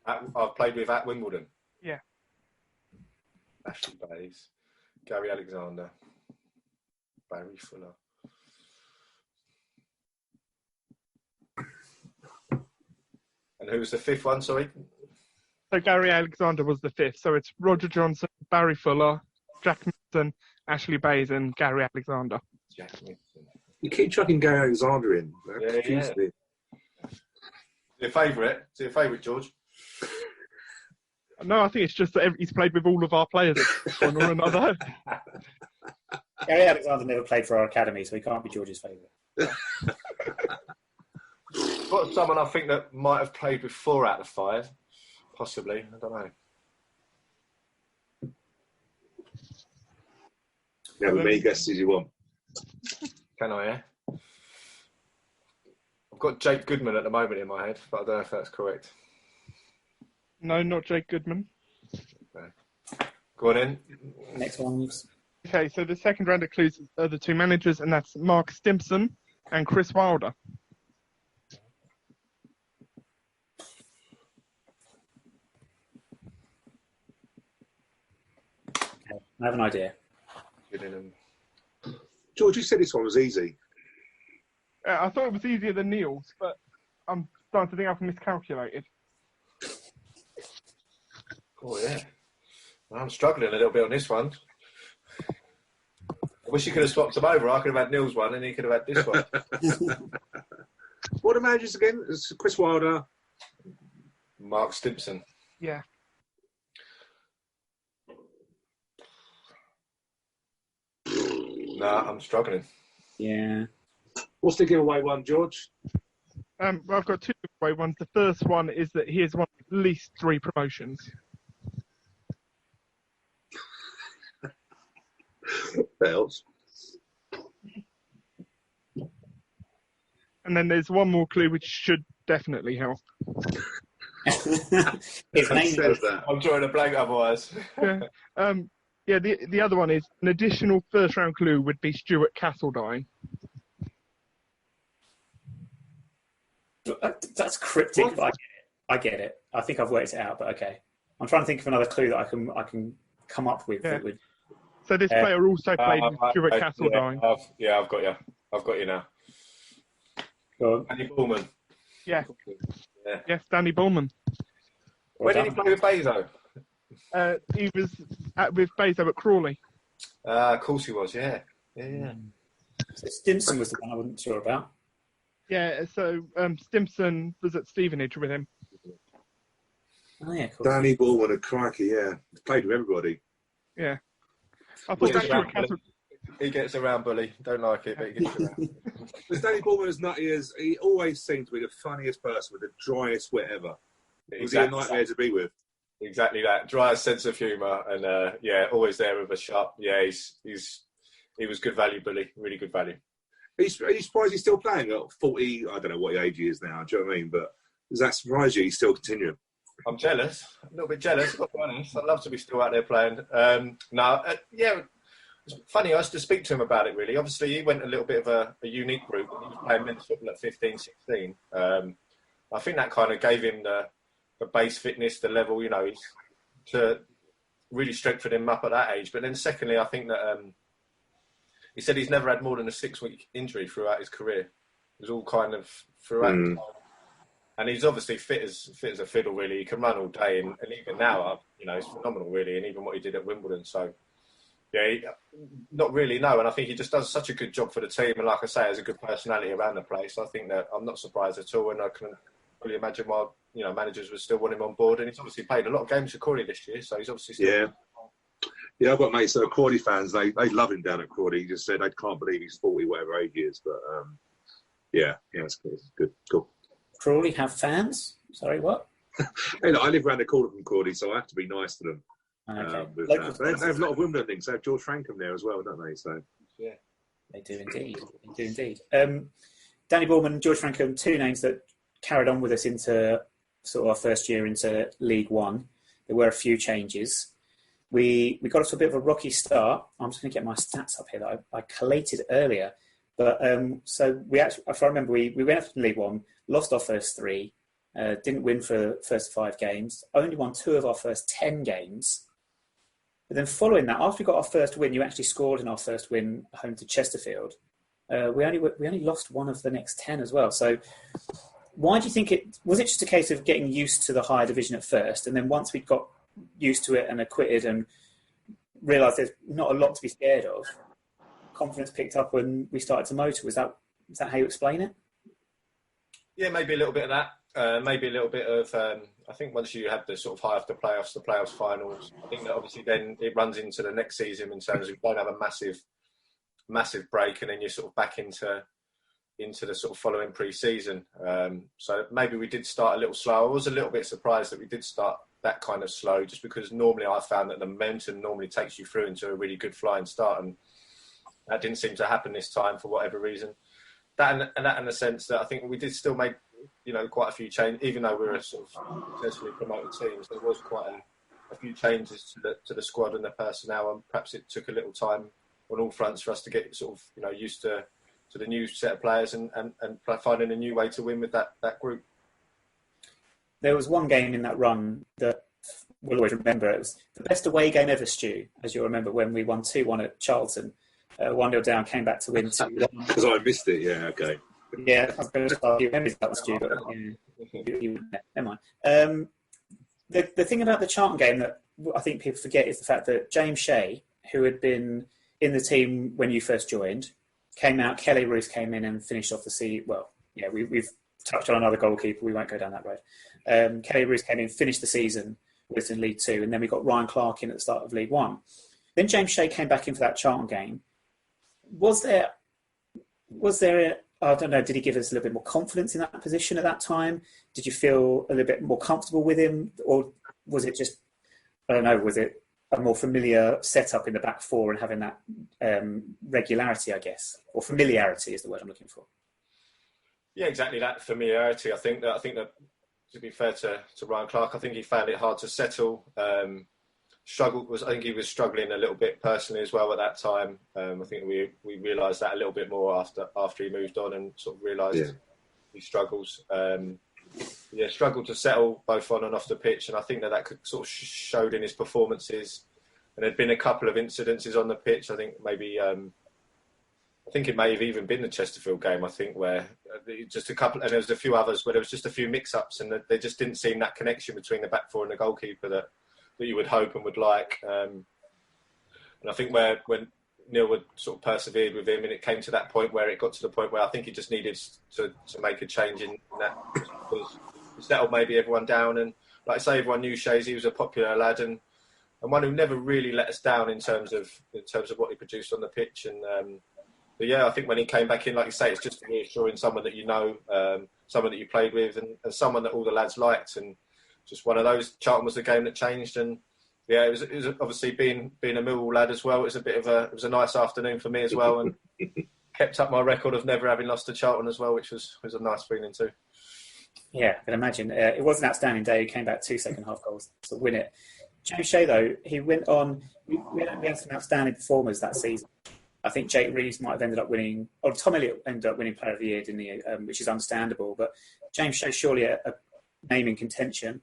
I've played with at Wimbledon? Yeah. Ashley Bays, Gary Alexander, Barry Fuller. And who was the 5th one, sorry? So Gary Alexander was the 5th. So it's Roger Johnson, Barry Fuller, Jack Midson, Ashley Bays, and Gary Alexander. Jack Midson. You keep chucking Gary Alexander in. Yeah. Your favourite? Is it your favourite, George? No, I think it's just that he's played with all of our players at one or another. Gary Alexander never played for our academy, so he can't be George's favourite. Got someone I think that might have played with 4 out of 5, possibly. I don't know. You have as many guesses as you want. Can I? Yeah. I've got Jake Goodman at the moment in my head, but I don't know if that's correct. No, not Jake Goodman. Okay. Go on in. Next one. Okay, so the second round of clues are the 2 managers, and that's Mark Stimpson and Chris Wilder. Okay, I have an idea. George, you said this one was easy. I thought it was easier than Neil's, but I'm starting to think I've miscalculated. Oh, yeah. I'm struggling a little bit on this one. I wish you could have swapped them over. I could have had Neil's one and he could have had this one. What are the managers again? It's Chris Wilder. Mark Stimpson. Yeah. Nah, I'm struggling. Yeah. What's the giveaway one, George? Well, I've got 2 giveaway ones. The first one is that he has won at least 3 promotions. That helps. And then there's one more clue which should definitely help. His name says that. I'm drawing a blank otherwise. Yeah, the other one is an additional first round clue would be Stuart Castledine. That's cryptic, but I get it. I think I've worked it out, but okay. I'm trying to think of another clue that I can come up with. Yeah. That would... So this player also played with Stuart Castledine. Yeah, I've got you. I've got you now. Go on. Danny Bullman. Yeah. Yeah. Yes, Danny Bullman. Where did he play with Bezo? He was with Bezo at Crawley. Of course he was, yeah. Yeah. So Stimson was the one I wasn't sure about. Yeah, so Stimpson was at Stevenage with him. Oh, yeah, cool. Danny Bullman and crikey, yeah. Played with everybody. Yeah. I thought Yeah. Stuart Castledine... He gets around, Bully. Don't like it, but he gets around. Was Danny Bullman as nutty as... He always seemed to be the funniest person with the driest wit ever. Was he a nightmare to be with? Exactly that. Dry sense of humour and, always there with a sharp... Yeah, he was good value, Bully. Really good value. Are you surprised he's still playing at 40? I don't know what age he is now, do you know what I mean? But does that surprise you? He's still continuing. I'm jealous. A little bit jealous, I've got to be honest. I'd love to be still out there playing. It's funny, I used to speak to him about it, really. Obviously, he went a little bit of a unique route. He was playing men's football at 15, 16. I think that kind of gave him the base fitness, the level, to really strengthen him up at that age. But then secondly, I think that he said he's never had more than a 6-week injury throughout his career. It was all kind of throughout his time. And he's obviously fit as a fiddle, really. He can run all day. And even now, he's phenomenal, really. And even what he did at Wimbledon. So, not really, no. And I think he just does such a good job for the team. And like I say, has a good personality around the place. I think that I'm not surprised at all. And I can really imagine why, managers would still want him on board. And he's obviously played a lot of games for Crawley this year. So he's obviously still... Yeah, I've got mates that are Crawley fans. They love him down at Crawley. He just said, I can't believe he's 40, whatever age he is. But, it's good. Cool. Crawley have fans? Sorry, what? Hey, look, I live around the corner from Crawley, so I have to be nice to them. Okay. They have a lot of Wimbledon things. They have George Frankham there as well, don't they? So yeah, they do indeed. Danny Bullman and George Frankham, 2 names that carried on with us into sort of our first year into League One. There were a few changes. We got off to a bit of a rocky start. I'm just going to get my stats up here that I collated earlier. But so we actually, if I remember, we went up to League One, lost our first 3, didn't win for the first 5 games, only won 2 of our first 10 games. But then following that, after we got our first win, you actually scored in our first win home to Chesterfield. We only lost 1 of the next 10 as well. So why do you think was it just a case of getting used to the higher division at first, and then once we got used to it and acquitted and realised there's not a lot to be scared of, confidence picked up when we started to motor. Is that how you explain it? Yeah, maybe a little bit of that. Maybe a little bit of, I think once you have the sort of high after playoffs, the playoffs finals, I think that obviously then it runs into the next season in terms of you don't have a massive break, and then you're sort of back into the sort of following pre-season. So maybe we did start a little slow. I was a little bit surprised that we did start that kind of slow, just because normally I found that the momentum normally takes you through into a really good flying start, and that didn't seem to happen this time for whatever reason. That in the sense that I think we did still make, quite a few changes, even though we were a sort of successfully promoted teams. There was quite a few changes to the squad and the personnel, and perhaps it took a little time on all fronts for us to get sort of used to the new set of players and finding a new way to win with that group. There was one game in that run that we'll always remember. It was the best away game ever, Stu, as you'll remember, when we won 2-1 at Charlton. 1-0 down, came back to win 2-1. Because I missed it, yeah, okay. Yeah, I was going to ask you memories of that one, Stu, but never mind. The thing about the Charlton game that I think people forget is the fact that James Shea, who had been in the team when you first joined, came out. Kelly Roos came in and finished off the season. Well, yeah, we've touched on another goalkeeper. We won't go down that road. Kelly Roos came in, finished the season with us in League Two, and then we got Ryan Clark in at the start of League One. Then James Shea came back in for that Charlton game. Was there I don't know, did he give us a little bit more confidence in that position at that time? Did you feel a little bit more comfortable with him? Or was it just, I don't know, was it a more familiar setup in the back four and having that regularity, I guess? Or familiarity is the word I'm looking for. Yeah, exactly that, familiarity. I think that to be fair to Ryan Clark, I think he found it hard to settle. I think he was struggling a little bit personally as well at that time. I think we realised that a little bit more after he moved on and sort of realised his struggles. Struggled to settle both on and off the pitch, and I think that could sort of showed in his performances. And there'd been a couple of incidences on the pitch. I think maybe I think it may have even been the Chesterfield game. I think where just a couple, and there was a few others where there was just a few mix-ups, and there just didn't seem that connection between the back four and the goalkeeper that you would hope and would like. And I think when Neil had sort of persevered with him, and it came to that point where it got to the point where I think he just needed to make a change in that, because he settled maybe everyone down. And like I say, everyone knew Shazy. He was a popular lad and one who never really let us down in terms of what he produced on the pitch. And but yeah, I think when he came back in, like you say, it's just reassuring someone that someone that you played with, and someone that all the lads liked. And just one of those. Charlton was the game that changed, and yeah, it was obviously being a Millwall lad as well. It was a nice afternoon for me as well, and kept up my record of never having lost to Charlton as well, which was a nice feeling too. Yeah, I can imagine. It was an outstanding day. He came back 2 second half goals to win it. James Shea, though, he went on. We had some outstanding performers that season. I think Jake Reeves might have ended up winning, or Tom Elliott ended up winning Player of the Year, didn't he? Which is understandable. But James Shea, surely a name in contention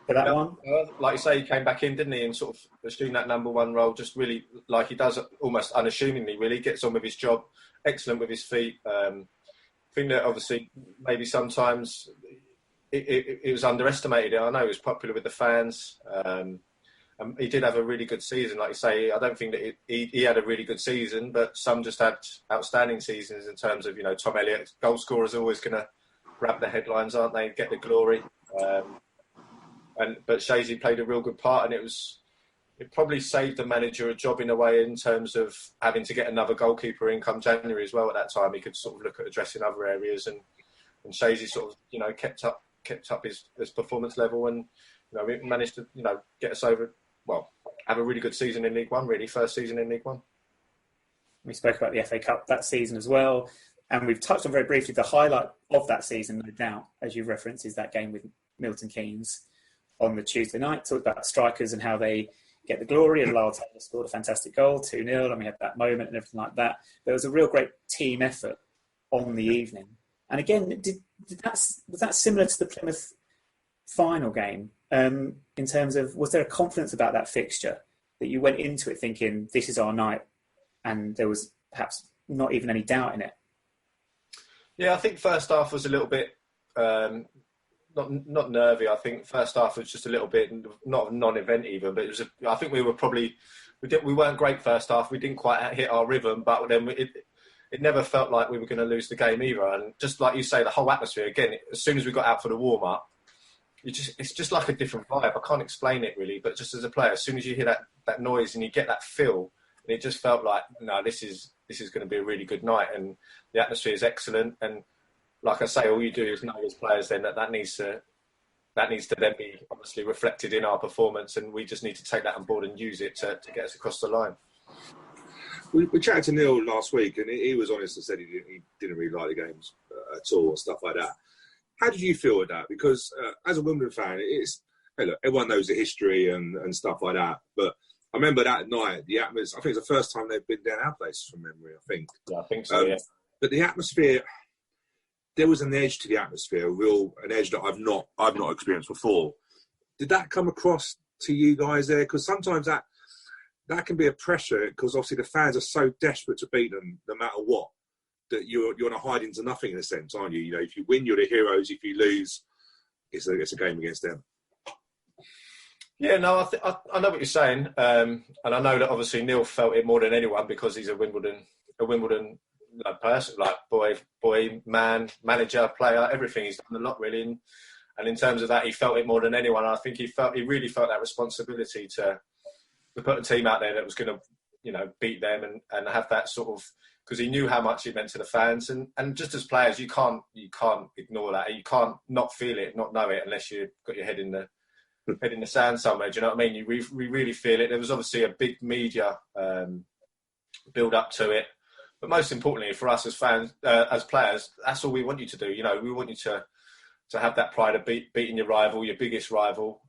for that one. Like you say, he came back in, didn't he, and sort of assumed that number one role, just really like he does, almost unassumingly. Really gets on with his job, excellent with his feet. I think that obviously maybe sometimes it was underestimated. I know he was popular with the fans. He did have a really good season, like you say. I don't think that he had a really good season, but some just had outstanding seasons in terms of, Tom Elliott, goal scorers are always going to grab the headlines, aren't they? Get the glory. But Shazy played a real good part, and it probably saved the manager a job in a way in terms of having to get another goalkeeper in come January as well. At that time, he could sort of look at addressing other areas, and Shazy sort of kept up his performance level, and we managed to get us over. Well, have a really good season in League One. Really, first season in League One. We spoke about the FA Cup that season as well, and we've touched on very briefly the highlight of that season, no doubt, as you've referenced, is that game with Milton Keynes on the Tuesday night. Talked about strikers and how they get the glory, and Lyle Taylor scored a fantastic goal, 2-0, and we had that moment and everything like that. There was a real great team effort on the evening. And again, was that similar to the Plymouth final game in terms of, was there a confidence about that fixture that you went into it thinking this is our night, and there was perhaps not even any doubt in it? Yeah, I think first half was a little bit not nervy. I think first half was just a little bit not a non-event even, but I think we were probably we weren't great first half. We didn't quite hit our rhythm, but then it never felt like we were going to lose the game either. And just like you say, the whole atmosphere, again, as soon as we got out for the warm-up, it's just like a different vibe. I can't explain it really, but just as a player, as soon as you hear that noise and you get that feel, and it just felt like, no, this is going to be a really good night, and the atmosphere is excellent. And like I say, all you do is know as players then that needs to then be obviously reflected in our performance, and we just need to take that on board and use it to get us across the line. We chatted to Neil last week, and he was honest and said he didn't really like the games at all and stuff like that. How did you feel with that? Because as a Wimbledon fan, hey, look, everyone knows the history and stuff like that. But I remember that night, the atmosphere. I think it's the first time they've been down our place from memory. I think. Yeah, I think so. Yeah. But the atmosphere, there was an edge to the atmosphere, an edge that I've not experienced before. Did that come across to you guys there? Because sometimes that can be a pressure, because obviously the fans are so desperate to beat them no matter what, that you're going to hide into nothing in a sense, aren't you? You know, if you win, you're the heroes. If you lose, it's a game against them. Yeah, no, I know what you're saying, and I know that obviously Neil felt it more than anyone because he's a Wimbledon person, like boy, man, manager, player, everything. He's done a lot really, and in terms of that, he felt it more than anyone. I think he really felt that responsibility to put a team out there that was going to, you know, beat them and have that sort of, because he knew how much it meant to the fans, and just as players, you can't ignore that. You can't not feel it, not know it, unless you've got your head in the sand somewhere. Do you know what I mean? We really feel it. There was obviously a big media build up to it, but most importantly for us as fans, as players, that's all we want you to do. You know, we want you to have that pride of beating your rival, your biggest rival,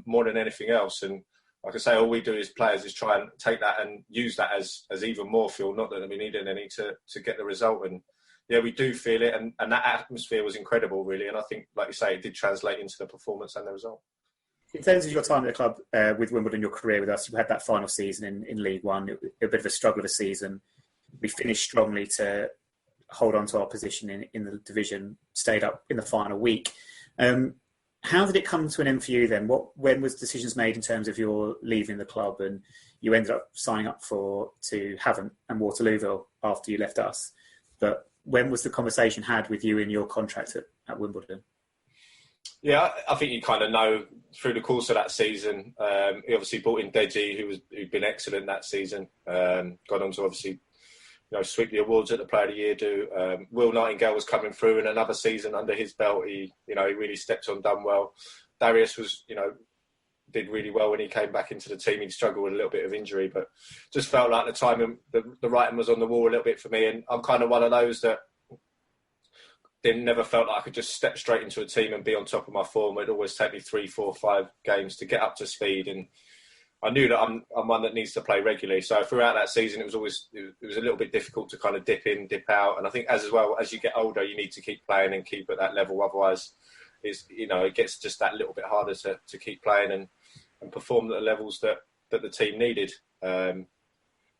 more than anything else. And like I say, all we do as players is try and take that and use that as even more fuel. Not that we needed any to get the result. And yeah, we do feel it, and that atmosphere was incredible, really. And I think, like you say, it did translate into the performance and the result. In terms of your time at the club with Wimbledon, your career with us, you had that final season in League One. It was a bit of a struggle of a season. We finished strongly to hold on to our position in the division, stayed up in the final week. How did it come to an end for you then? When was decisions made in terms of your leaving the club, and you ended up signing up to Havant and Waterlooville after you left us? But when was the conversation had with you in your contract at Wimbledon? Yeah, I think you kind of know through the course of that season. He obviously brought in Deji, who'd been excellent that season. Gone on to obviously, you know, sweep the awards at the Player of the Year. Will Nightingale was coming through, and another season under his belt, he really stepped on, done well. Darius was, did really well when he came back into the team. He'd struggled with a little bit of injury, but just felt like the timing, the writing was on the wall a little bit for me. And I'm kind of one of those that never felt like I could just step straight into a team and be on top of my form. It'd always take me 3, 4, 5 games to get up to speed, and I knew that I'm one that needs to play regularly. So throughout that season, it was a little bit difficult to kind of dip in, dip out. And I think as you get older, you need to keep playing and keep at that level. Otherwise, it gets just that little bit harder to keep playing and perform at the levels that the team needed.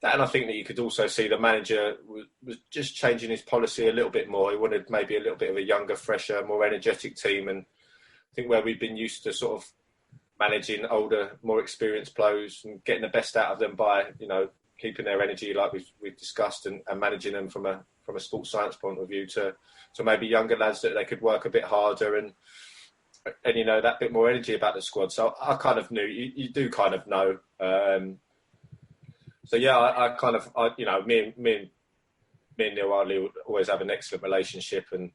And I think that you could also see the manager was just changing his policy a little bit more. He wanted maybe a little bit of a younger, fresher, more energetic team. And I think where we've been used to sort of managing older, more experienced players and getting the best out of them by, keeping their energy like we've discussed and managing them from a sports science point of view to maybe younger lads that they could work a bit harder and that bit more energy about the squad. So I kind of knew, you do kind of know. So yeah, me and Neil Ardley always have an excellent relationship, and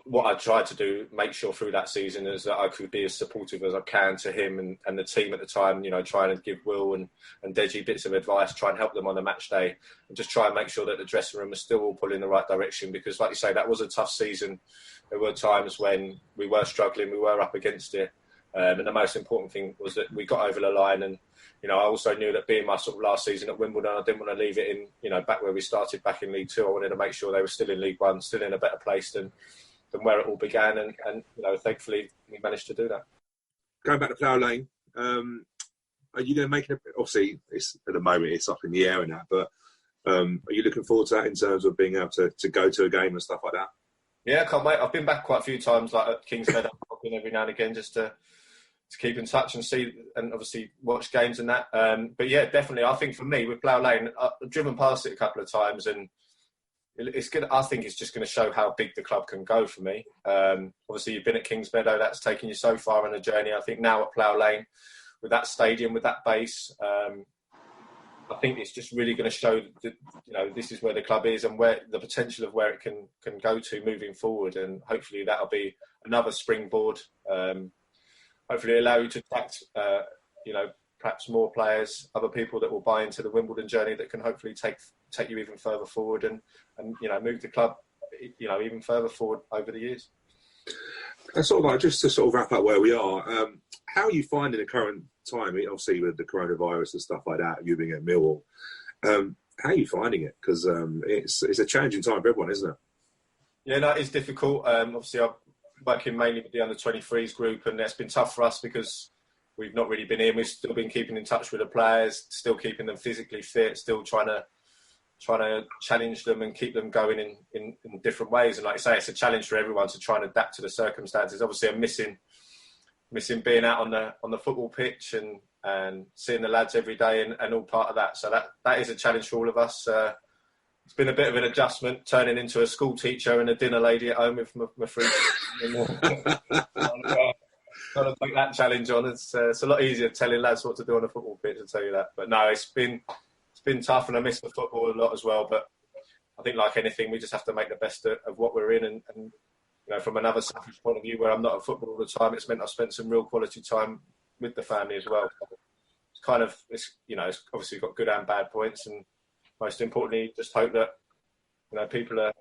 what I tried to do, make sure through that season, is that I could be as supportive as I can to him and the team at the time. Trying to give Will and Deji bits of advice, try and help them on a match day, and just try and make sure that the dressing room was still all pulling in the right direction. Because, like you say, that was a tough season. There were times when we were struggling, we were up against it, and the most important thing was that we got over the line. And I also knew that being my sort of last season at Wimbledon, I didn't want to leave it in, back where we started back in League Two. I wanted to make sure they were still in League One, still in a better place than where it all began. And thankfully, we managed to do that. Going back to Plough Lane, are you going to make it? Obviously, at the moment, it's up in the air and that, but are you looking forward to that in terms of being able to go to a game and stuff like that? Yeah, I can't wait. I've been back quite a few times, like at Kingsmeadow, every now and again, just to keep in touch and see, and obviously watch games and that. But yeah, definitely. I think for me with Plough Lane, I've driven past it a couple of times, and it's good. I think it's just going to show how big the club can go for me. Obviously, you've been at Kingsmeadow. That's taken you so far on the journey. I think now at Plough Lane, with that stadium, with that base, I think it's just really going to show that, this is where the club is and where the potential of where it can go to moving forward. And hopefully that'll be another springboard. Hopefully allow you to attract, perhaps more players, other people that will buy into the Wimbledon journey that can hopefully take you even further forward and move the club, even further forward over the years. And sort of like, just to sort of wrap up where we are, how are you finding the current time, obviously with the coronavirus and stuff like that, you being at Millwall? How are you finding it? Because it's a challenging time for everyone, isn't it? Yeah, no, it's difficult. Obviously, I'm working mainly with the under-23s group, and that's been tough for us because we've not really been in. We've still been keeping in touch with the players, still keeping them physically fit, still trying to challenge them and keep them going in different ways. And like I say, it's a challenge for everyone to try and adapt to the circumstances. Obviously, I'm missing being out on the football pitch and seeing the lads every day and all part of that. So that is a challenge for all of us. It's been a bit of an adjustment, turning into a school teacher and a dinner lady at home with my friends. Trying to take that challenge on. It's a lot easier telling lads what to do on a football pitch, I'll tell you that. But no, it's been tough, and I miss the football a lot as well. But I think, like anything, we just have to make the best of what we're in. And from another selfish point of view, where I'm not at football all the time, it's meant I've spent some real quality time with the family as well. It's obviously got good and bad points, and most importantly, just hope that people are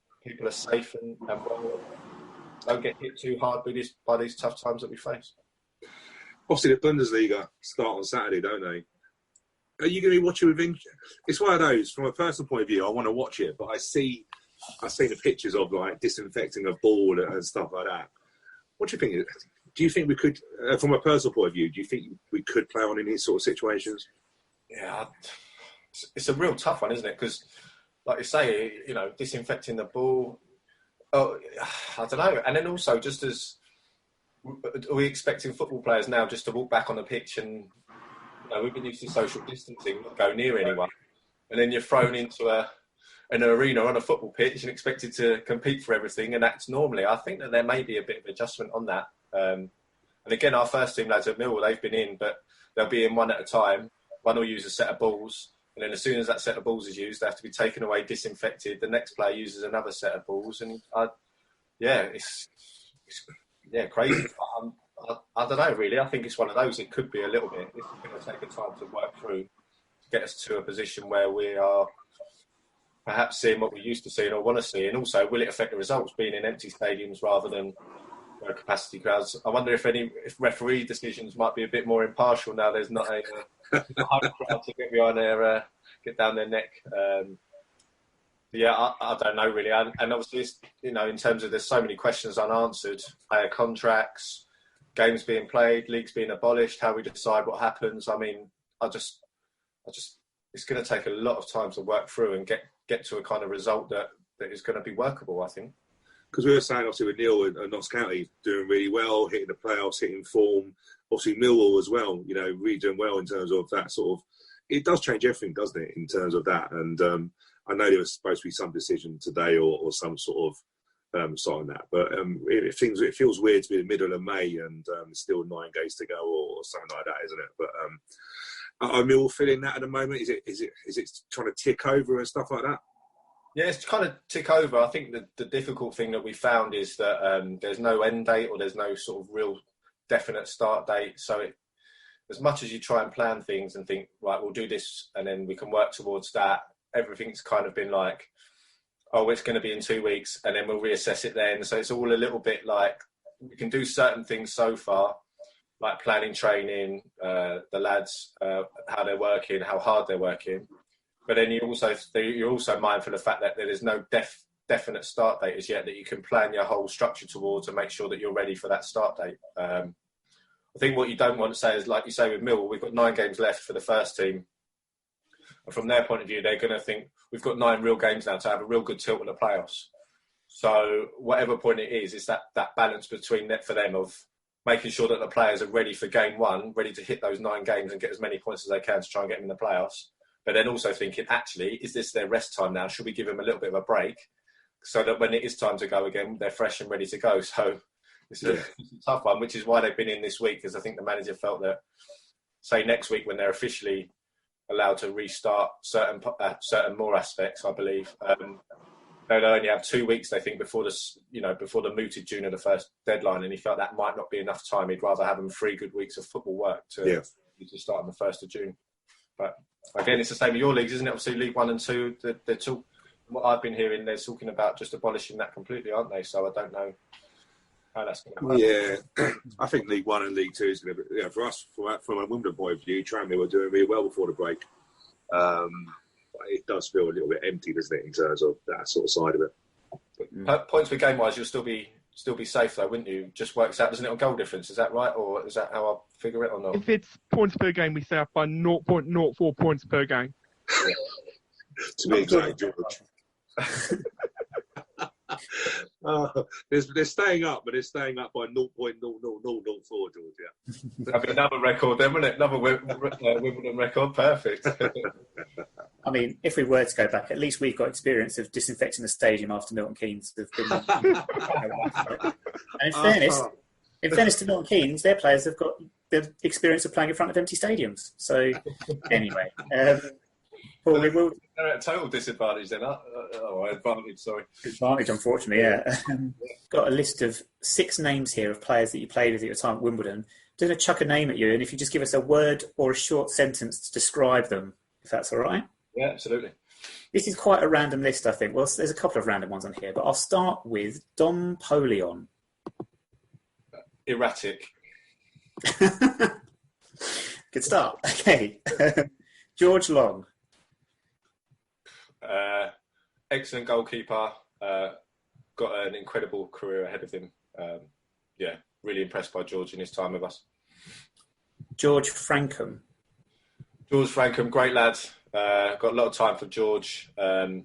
safe and well, don't get hit too hard by these tough times that we face. Obviously, the Bundesliga start on Saturday, don't they? Are you going to be watching with interest? It's one of those, from a personal point of view, I want to watch it, but I've seen the pictures of like disinfecting a ball and stuff like that. What do you think? Do you think we could, from a personal point of view, do you think we could play on in these sort of situations? Yeah, it's a real tough one, isn't it? Because, like you say, disinfecting the ball. Oh, I don't know. And then also, just as are we expecting football players now just to walk back on the pitch and we've been used to social distancing, not go near anyone, and then you're thrown into an arena on a football pitch and expected to compete for everything and act normally. I think that there may be a bit of adjustment on that. And again, our first team lads at Millwall, they've been in, but they'll be in one at a time. One will use a set of balls, and then as soon as that set of balls is used, they have to be taken away, disinfected. The next player uses another set of balls, and it's crazy. I don't know, really. I think it's one of those. It could be a little bit. It's going to take a time to work through to get us to a position where we are perhaps seeing what we used to see or want to see. And also, will it affect the results being in empty stadiums rather than capacity crowds? I wonder if referee decisions might be a bit more impartial now. There's not a home crowd to get behind get down their neck. I don't know really. And obviously, in terms of there's so many questions unanswered, player contracts, games being played, leagues being abolished, how we decide what happens. I mean, it's going to take a lot of time to work through and get to a kind of result that is going to be workable, I think. Because we were saying, obviously, with Neil and Notts County doing really well, hitting the playoffs, hitting form. Obviously, Millwall as well, really doing well in terms of that sort of... It does change everything, doesn't it, in terms of that? And I know there was supposed to be some decision today or some sort of sign that. But it feels weird to be in the middle of May and still 9 games to go or something like that, isn't it? But are Millwall feeling that at the moment? Is it trying to tick over and stuff like that? Yeah, it's kind of tick over. I think the difficult thing that we found is that there's no end date or there's no sort of real definite start date. So as much as you try and plan things and think, right, we'll do this and then we can work towards that, everything's kind of been like, oh, it's going to be in 2 weeks and then we'll reassess it then. So it's all a little bit like we can do certain things so far, like planning training, the lads, how they're working, how hard they're working. But then you're also mindful of the fact that there is no definite start date as yet that you can plan your whole structure towards and make sure that you're ready for that start date. I think what you don't want to say is, like you say with Millwall, we've got 9 games left for the first team. And from their point of view, they're going to think, we've got 9 real games now to have a real good tilt at the playoffs. So whatever point it is, it's that balance between that for them of making sure that the players are ready for game one, ready to hit those 9 games and get as many points as they can to try and get them in the playoffs. But then also thinking, actually, is this their rest time now? Should we give them a little bit of a break so that when it is time to go again, they're fresh and ready to go? So it's a tough one, which is why they've been in this week, because I think the manager felt that, say, next week when they're officially allowed to restart certain more aspects, I believe, they'll only have 2 weeks, they think, before the mooted June of the first deadline, and he felt that might not be enough time. He'd rather have them 3 good weeks of football work to start on the 1st of June. But again, it's the same with your leagues, isn't it? Obviously, League 1 and 2, what I've been hearing, they're talking about just abolishing that completely, aren't they? So I don't know how that's going to work. Yeah, I think League 1 and League 2 is going to be, for us, from a Wimbledon point of view, Tranmere were doing really well before the break. It does feel a little bit empty, doesn't it, in terms of that sort of side of it. Points per game wise, you'll still be safe though, wouldn't you? Just works out, doesn't it, on goal difference? Is that right, or is that how I figure it, or not? If it's points per game, we stay up by 0.04 points per game. To be exact, George. They're staying up, but they're staying up by 0.00004, George. Yeah, that'd be another record, then, wouldn't it? Another Wimbledon record, perfect. I mean, if we were to go back, at least we've got experience of disinfecting the stadium after Milton Keynes have been. And in fairness to Milton Keynes, their players have got the experience of playing in front of empty stadiums. So, anyway. Paul, they're at a total disadvantage then. Advantage, sorry. Advantage, unfortunately, yeah. Got a list of 6 names here of players that you played with at your time at Wimbledon. I'm going to chuck a name at you, and if you just give us a word or a short sentence to describe them, if that's all right. Yeah, absolutely. This is quite a random list, I think. Well, there's a couple of random ones on here, but I'll start with Dom Polion. Erratic. Good start. Okay. George Long. Excellent goalkeeper. Got an incredible career ahead of him. Really impressed by George in his time with us. George Frankham. George Frankham, great lad. Got a lot of time for George. Was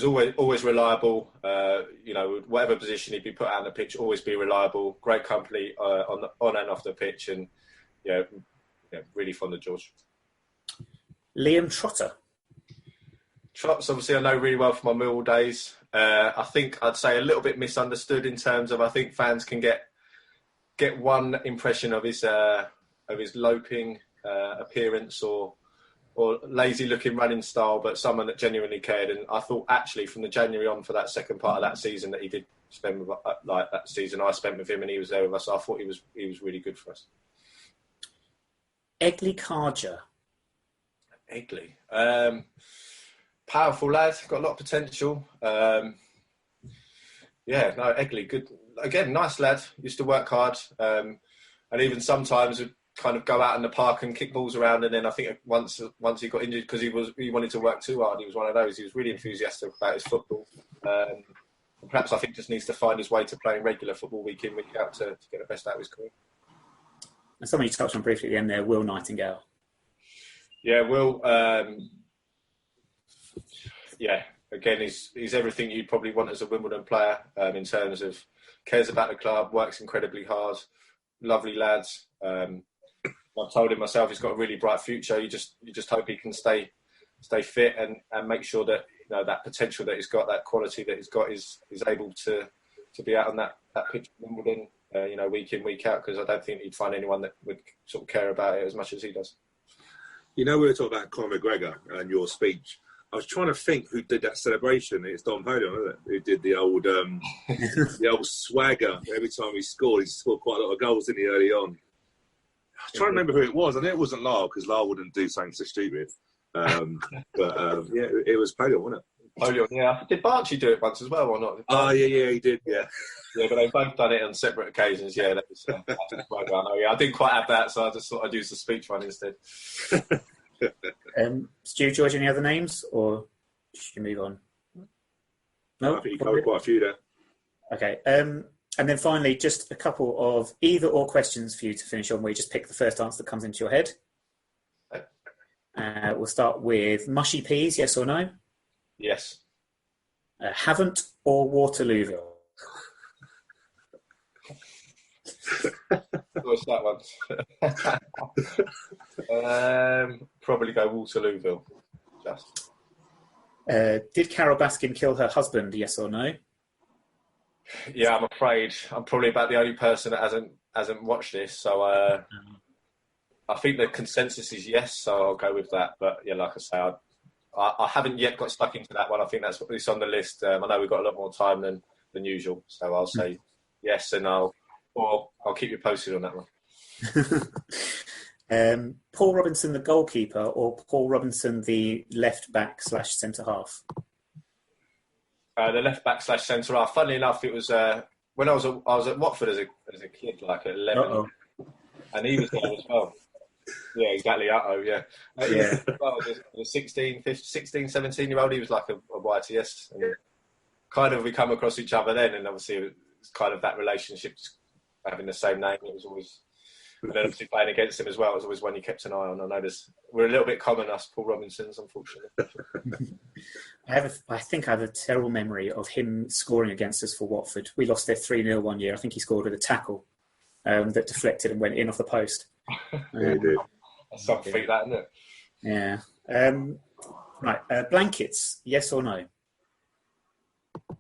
always reliable. Whatever position he'd be put out on the pitch, always be reliable. Great company on and off the pitch, and really fond of George. Liam Trotter. Trots, obviously, I know really well from my Millwall days. I think I'd say a little bit misunderstood in terms of I think fans can get one impression of his loping appearance or lazy-looking running style, but someone that genuinely cared. And I thought actually from the January on for that second part of that season that he did spend with, like that season I spent with him and he was there with us. I thought he was really good for us. Egley Carger. Egley. Powerful lad, got a lot of potential. Egley, good. Again, nice lad, used to work hard. And even sometimes would kind of go out in the park and kick balls around. And then I think once he got injured because he wanted to work too hard, he was one of those. He was really enthusiastic about his football. Perhaps I think just needs to find his way to playing regular football week in, week out to get the best out of his career. And someone you touched on briefly at the end there, Will Nightingale. Yeah, Will. Again, he's everything you'd probably want as a Wimbledon player in terms of cares about the club, works incredibly hard, lovely lads. I've told him myself he's got a really bright future. You just hope he can stay fit and make sure that that potential that he's got, that quality that he's got, is able to be out on that pitch at Wimbledon, week in, week out. Because I don't think he'd find anyone that would sort of care about it as much as he does. We were talking about Conor McGregor and your speech. I was trying to think who did that celebration. It's Dom Polion, isn't it? Who did the old the old swagger every time he scored. He scored quite a lot of goals, didn't he, early on? I was trying to remember who it was. I know it wasn't Lyle, because Lyle wouldn't do something so stupid. It was Polion, wasn't it? Polion, yeah. Did Barchi do it once as well, or not? Oh, yeah, he did, yeah. Yeah, but they've both done it on separate occasions. Yeah, that was I didn't quite have that, so I just thought I'd use the speech one instead. Stu, George, any other names, or should you move on? No, I think you covered quite a few there. Okay, and then finally, just a couple of either or questions for you to finish on, where you just pick the first answer that comes into your head. We'll start with mushy peas, yes or no? Yes. Haven't or Waterlooville? What's that one? Probably go Waterlooville. Just. Did Carol Baskin kill her husband? Yes or no? Yeah, I'm afraid I'm probably about the only person that hasn't watched this. So I think the consensus is yes. So I'll go with that. But yeah, like I say, I haven't yet got stuck into that one. I think that's what's on the list. I know we've got a lot more time than usual. So I'll say yes, and I'll keep you posted on that one. Paul Robinson, the goalkeeper, or Paul Robinson, the left back / centre half? The left back / centre half. Funnily enough, it was when I was at Watford as a kid, like at 11, and he was there as well. Yeah, exactly. Yeah. Well, the 16, 17-year-old, he was like a YTS. And kind of we come across each other then, and obviously it was kind of that relationship, having the same name. It was always, and then obviously playing against him as well. It was always one you kept an eye on. I know we're a little bit common, us Paul Robinsons, unfortunately. I think I have a terrible memory of him scoring against us for Watford. We lost there 3-0 one year. I think he scored with a tackle that deflected and went in off the post. That's some feat, that, isn't it? Yeah. Right. Blankets, yes or no?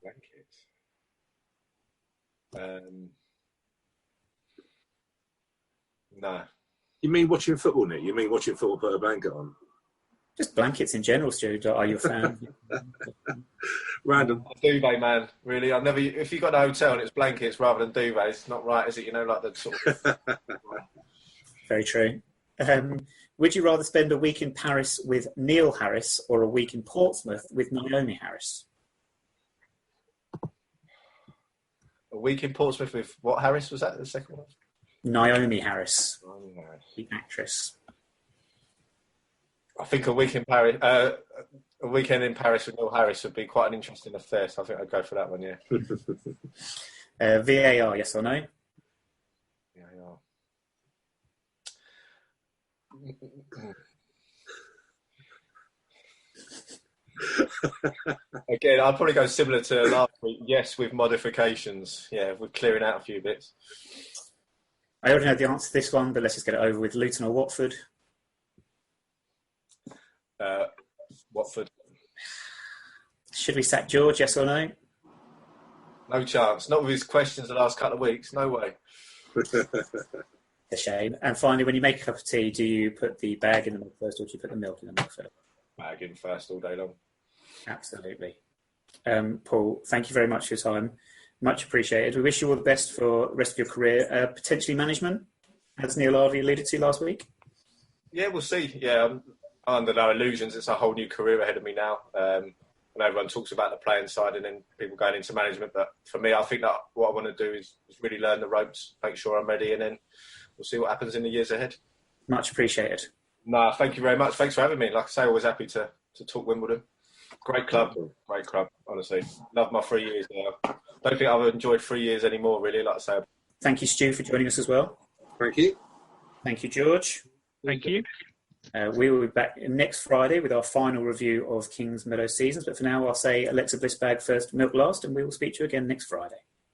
Blankets. No. You mean watching football, Nick? You mean watching football, put a blanket on? Just blankets in general, Stu. Are you a fan? Random. Duvet, man. Really, I've never. If you got a hotel and it's blankets rather than duvets, it's not right, is it? You know, like the sort of. Very true. Would you rather spend a week in Paris with Neil Harris or a week in Portsmouth with Naomi Harris? A week in Portsmouth with what Harris was that? The second one? Naomi Harris, the actress. I think a week in Paris, a weekend in Paris with Neil Harris would be quite an interesting affair. So I think I'd go for that one. Yeah. VAR, yes or no? VAR. Again, I'd probably go similar to last week. Yes, with modifications. Yeah, we're clearing out a few bits. I already know the answer to this one, but let's just get it over with. Luton or Watford? Watford. Should we sack George, yes or no? No chance. Not with his questions the last couple of weeks. No way. A shame. And finally, when you make a cup of tea, do you put the bag in the milk first or do you put the milk in the milk first? Bag in first all day long. Absolutely. Paul, thank you very much for your time. Much appreciated. We wish you all the best for the rest of your career. Potentially management, as Neil Harvey alluded to last week. Yeah, we'll see. Yeah, I'm under no illusions. It's a whole new career ahead of me now. And everyone talks about the playing side and then people going into management. But for me, I think that what I want to do is really learn the ropes, make sure I'm ready, and then we'll see what happens in the years ahead. Much appreciated. No, thank you very much. Thanks for having me. Like I say, always happy to talk Wimbledon. Great club, honestly. Love my 3 years there. Don't think I've enjoyed 3 years anymore, really, like I say. Thank you, Stu, for joining us as well. Thank you. Thank you, George. Thank you. We will be back next Friday with our final review of Kingsmeadow seasons. But for now, I'll say Alexa Bliss bag first, milk last, and we will speak to you again next Friday.